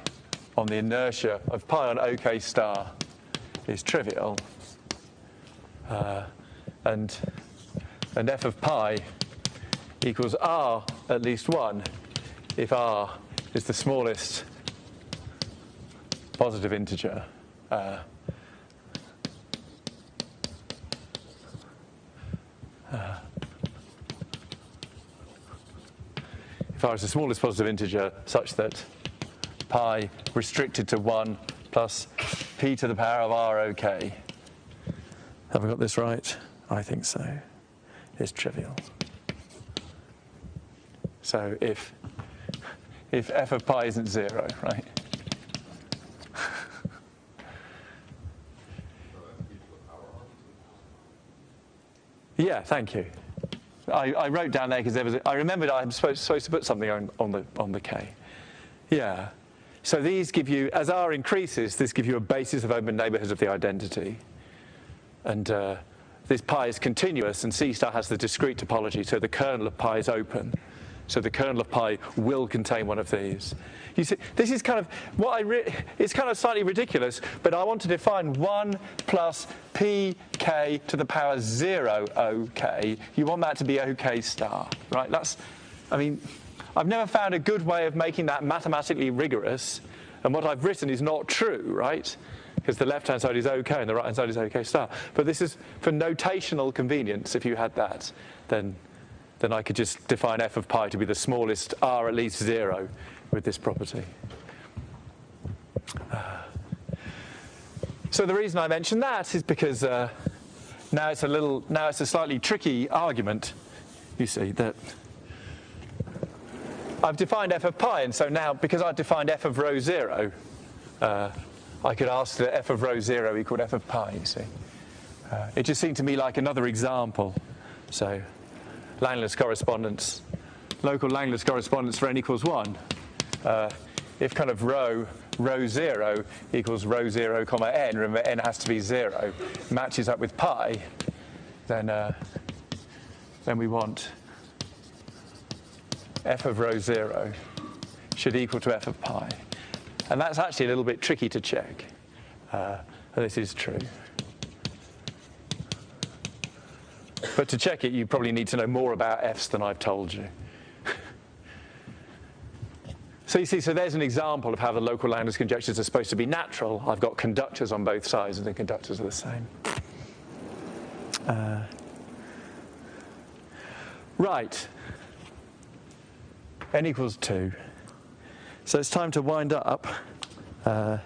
[SPEAKER 1] on the inertia of pi on OK star is trivial, and f of pi equals r at least 1 if r is the smallest positive integer. If r is the smallest positive integer such that pi restricted to 1 plus p to the power of r OK. Have I got this right? I think so. It's trivial. So if f of pi isn't 0, right? Yeah, thank you. I wrote down there because I remembered I was supposed to put something on the k. Yeah. So these give you, as r increases, this gives you a basis of open neighborhoods of the identity. And this pi is continuous, and C star has the discrete topology, so the kernel of pi is open. So the kernel of pi will contain one of these. You see, this is kind of it's kind of slightly ridiculous, but I want to define 1 plus pk to the power 0 OK. You want that to be OK star, right? I've never found a good way of making that mathematically rigorous, and what I've written is not true, right? Because the left-hand side is OK and the right-hand side is OK star. But this is for notational convenience. If you had that, then I could just define f of pi to be the smallest r at least 0 with this property. So the reason I mention that is because now it's a slightly tricky argument. You see that I've defined f of pi, and so now because I've defined f of rho 0, I could ask that f of rho 0 equal f of pi. You see, it just seemed to me like another example. So Langlands correspondence, local Langlands correspondence for n equals 1. If kind of rho 0 equals rho 0 comma n, remember n has to be 0, matches up with pi, then we want f of rho 0 should equal to f of pi. And that's actually a little bit tricky to check. This is true. But to check it, you probably need to know more about f's than I've told you. So you see, so there's an example of how the local Langlands conjectures are supposed to be natural. I've got conductors on both sides, and the conductors are the same. Right. N equals 2. So it's time to wind up. I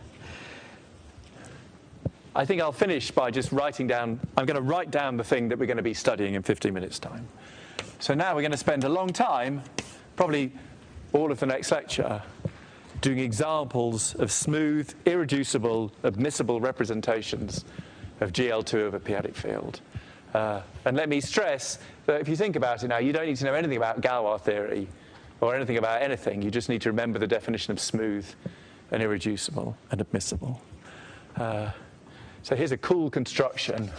[SPEAKER 1] think I'll finish by just writing down, I'm going to write down the thing that we're going to be studying in 15 minutes' time. So now we're going to spend a long time, probably all of the next lecture, doing examples of smooth, irreducible, admissible representations of GL2 of a p-adic field. And let me stress that if you think about it now, you don't need to know anything about Galois theory or anything about anything. You just need to remember the definition of smooth and irreducible and admissible. So here's a cool construction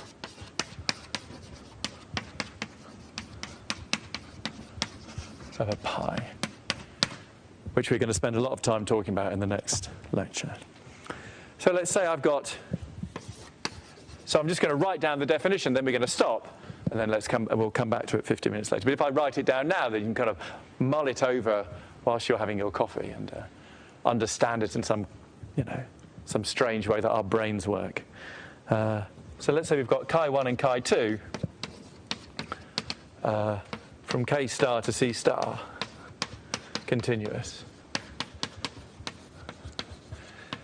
[SPEAKER 1] of a pi, which we're going to spend a lot of time talking about in the next lecture. So let's say so I'm just going to write down the definition, then we're going to stop, and then we'll come back to it 15 minutes later. But if I write it down now, then you can kind of mull it over whilst you're having your coffee and understand it in some strange way that our brains work. So let's say we've got chi1 and chi2 from k star to c star, continuous.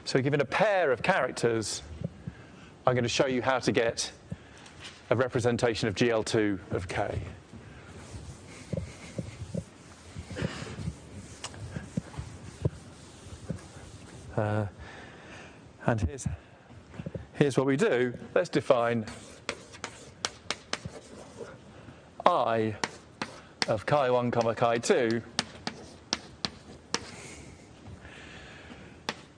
[SPEAKER 1] So given a pair of characters, I'm going to show you how to get a representation of GL2 of k. And here's what we do. Let's define I of chi1, chi2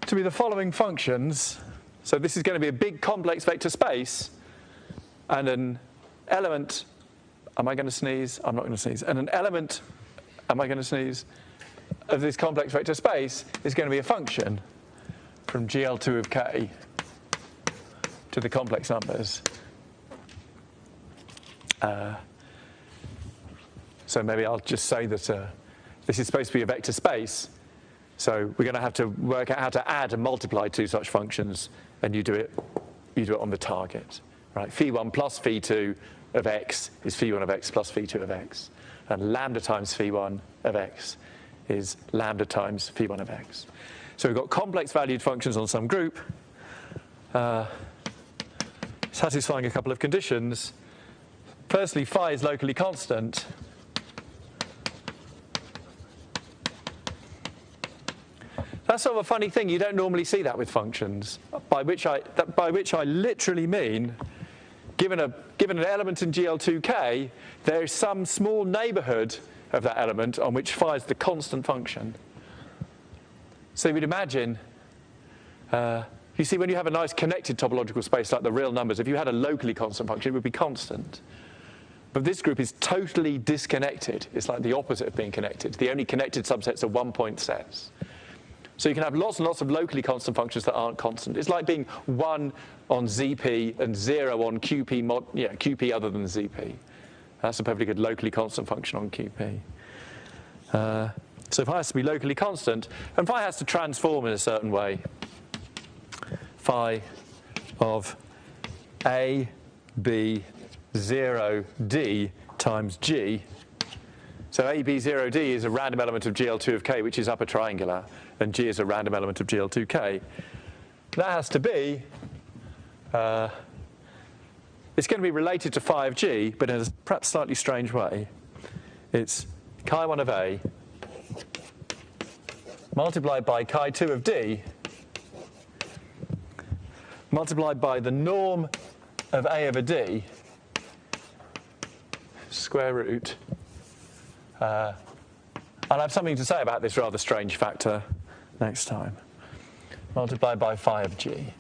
[SPEAKER 1] to be the following functions. So this is going to be a big complex vector space, and an element, am I going to sneeze? I'm not going to sneeze. And an element, am I going to sneeze, of this complex vector space is going to be a function from GL2 of k to the complex numbers. So maybe I'll just say that this is supposed to be a vector space. So we're going to have to work out how to add and multiply two such functions, and you do it on the target, right? Phi1 plus phi2 of x is phi1 of x plus phi2 of x, and lambda times phi1 of x is lambda times phi1 of x. So we've got complex valued functions on some group, satisfying a couple of conditions. Firstly, phi is locally constant. That's sort of a funny thing. You don't normally see that with functions, by which I literally mean, given an element in GL2K, there is some small neighborhood of that element on which phi is the constant function. So you'd imagine, you see, when you have a nice connected topological space like the real numbers, if you had a locally constant function, it would be constant. But this group is totally disconnected. It's like the opposite of being connected. The only connected subsets are one-point sets. So you can have lots and lots of locally constant functions that aren't constant. It's like being 1 on ZP and 0 on QP, QP other than ZP. That's a perfectly good locally constant function on QP. So phi has to be locally constant, and phi has to transform in a certain way. Phi of A, B, 0, D times G. So A, B, 0, D is a random element of GL2 of K, which is upper triangular, and G is a random element of GL2K. That has to be, it's going to be related to phi of G, but in a perhaps slightly strange way. It's chi1 of A multiplied by chi2 of D multiplied by the norm of A over D square root. I'll have something to say about this rather strange factor next time. Multiplied by phi of G.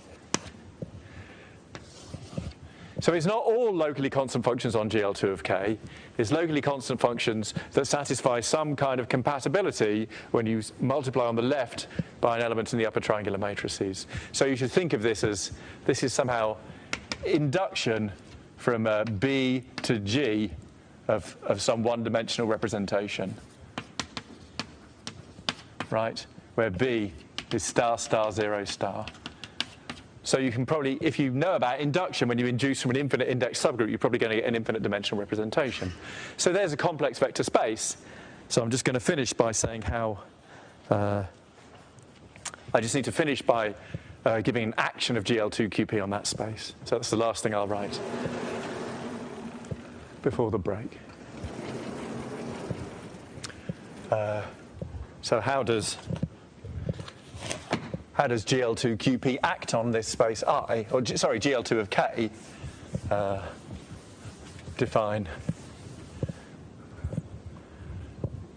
[SPEAKER 1] So it's not all locally constant functions on GL2 of K. It's locally constant functions that satisfy some kind of compatibility when you multiply on the left by an element in the upper triangular matrices. So you should think of this as, this is somehow induction from B to G of some one-dimensional representation, right? Where B is star, star, 0, star. So you can probably, if you know about induction, when you induce from an infinite index subgroup, you're probably going to get an infinite dimensional representation. So there's a complex vector space. So I'm just going to finish by saying how, I just need to finish by giving an action of GL2QP on that space. So that's the last thing I'll write before the break. So how does GL2QP act on this space I, or sorry, GL2 of K, define?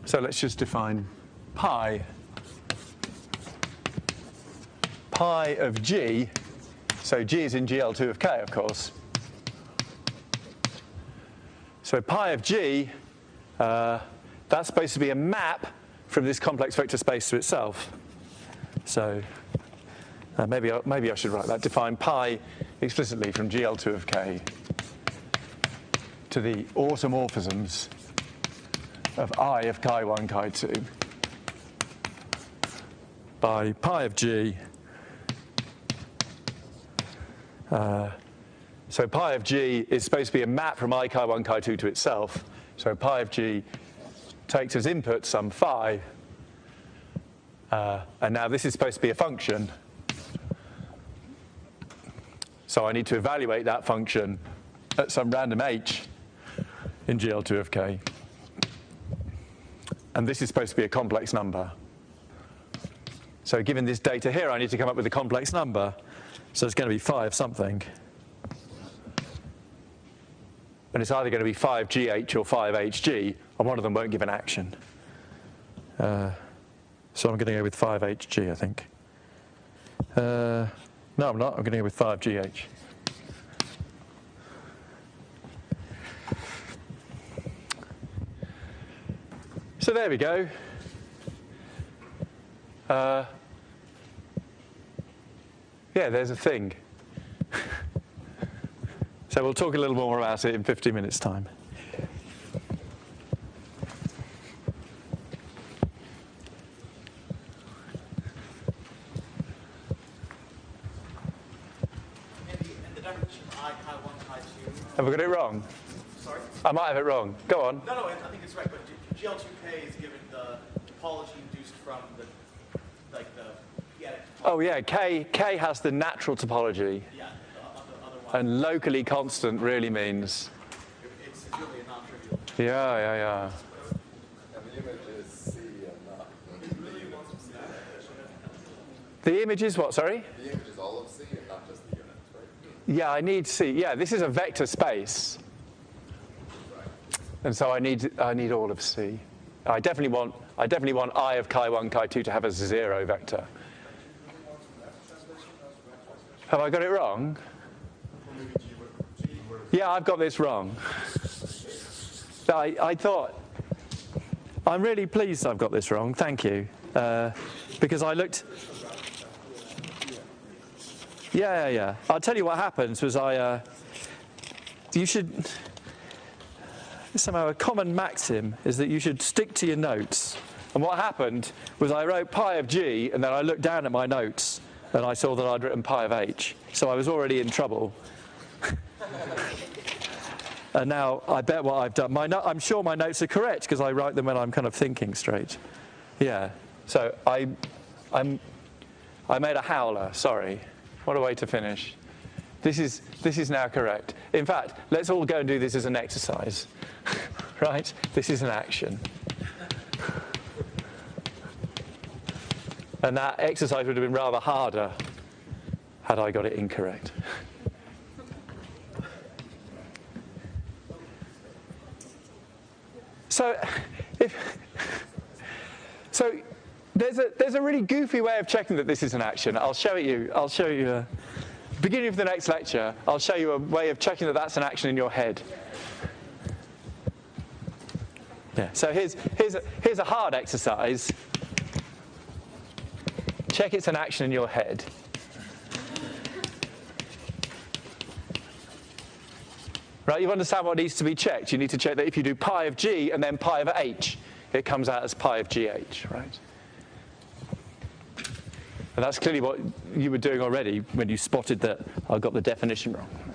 [SPEAKER 1] So let's just define pi of G. So G is in GL2 of K, of course. So pi of G, that's supposed to be a map from this complex vector space to itself. So maybe I should write that. Define pi explicitly from GL2 of K to the automorphisms of I of chi1, chi2 by pi of G. So pi of G is supposed to be a map from I chi1, chi2 to itself. So pi of G takes as input some phi. And now this is supposed to be a function. So I need to evaluate that function at some random h in GL2 of K. And this is supposed to be a complex number. So given this data here, I need to come up with a complex number. So it's going to be 5 something. And it's either going to be 5GH or 5HG, and one of them won't give an action. So I'm going to go with 5HG, I think. No, I'm not. I'm going to go with 5GH. So there we go. Yeah, there's a thing. So we'll talk a little more about it in 15 minutes' time.
[SPEAKER 2] And the definition of I, chi 1, chi 2.
[SPEAKER 1] Have I got it wrong?
[SPEAKER 2] Sorry?
[SPEAKER 1] I might have it wrong. Go on.
[SPEAKER 2] No, I think it's right. But GL2K is given the topology induced from the
[SPEAKER 1] Oh yeah, K has the natural topology.
[SPEAKER 2] Yeah, the other one.
[SPEAKER 1] And locally constant really means.
[SPEAKER 2] It's really a non-trivial.
[SPEAKER 1] Yeah.
[SPEAKER 4] And the image is C and not
[SPEAKER 1] The image is what, sorry?
[SPEAKER 4] the image is all of C and not just the units, right?
[SPEAKER 1] Yeah, I need C. Yeah, this is a vector space. And so I need all of C. I definitely want I of chi1, chi2 to have a 0 vector. Have I got it wrong? Yeah, I've got this wrong. I thought, I'm really pleased I've got this wrong, thank you. Because I looked, yeah. I'll tell you what happens was you should, somehow a common maxim is that you should stick to your notes. And what happened was I wrote pi of g, and then I looked down at my notes, and I saw that I'd written pi of h. So I was already in trouble. And now I bet what I've done. I'm sure my notes are correct because I write them when I'm kind of thinking straight. Yeah. So I made a howler. Sorry. What a way to finish. This is now correct. In fact, let's all go and do this as an exercise. Right? This is an action. And that exercise would have been rather harder had I got it incorrect. So there's a really goofy way of checking that this is an action. I'll show you. Beginning of the next lecture, I'll show you a way of checking that that's an action in your head. Yeah. So here's a hard exercise. Check it's an action in your head. Right, you understand what needs to be checked. You need to check that if you do pi of g and then pi of h, it comes out as pi of gh, right? And that's clearly what you were doing already when you spotted that I got the definition wrong.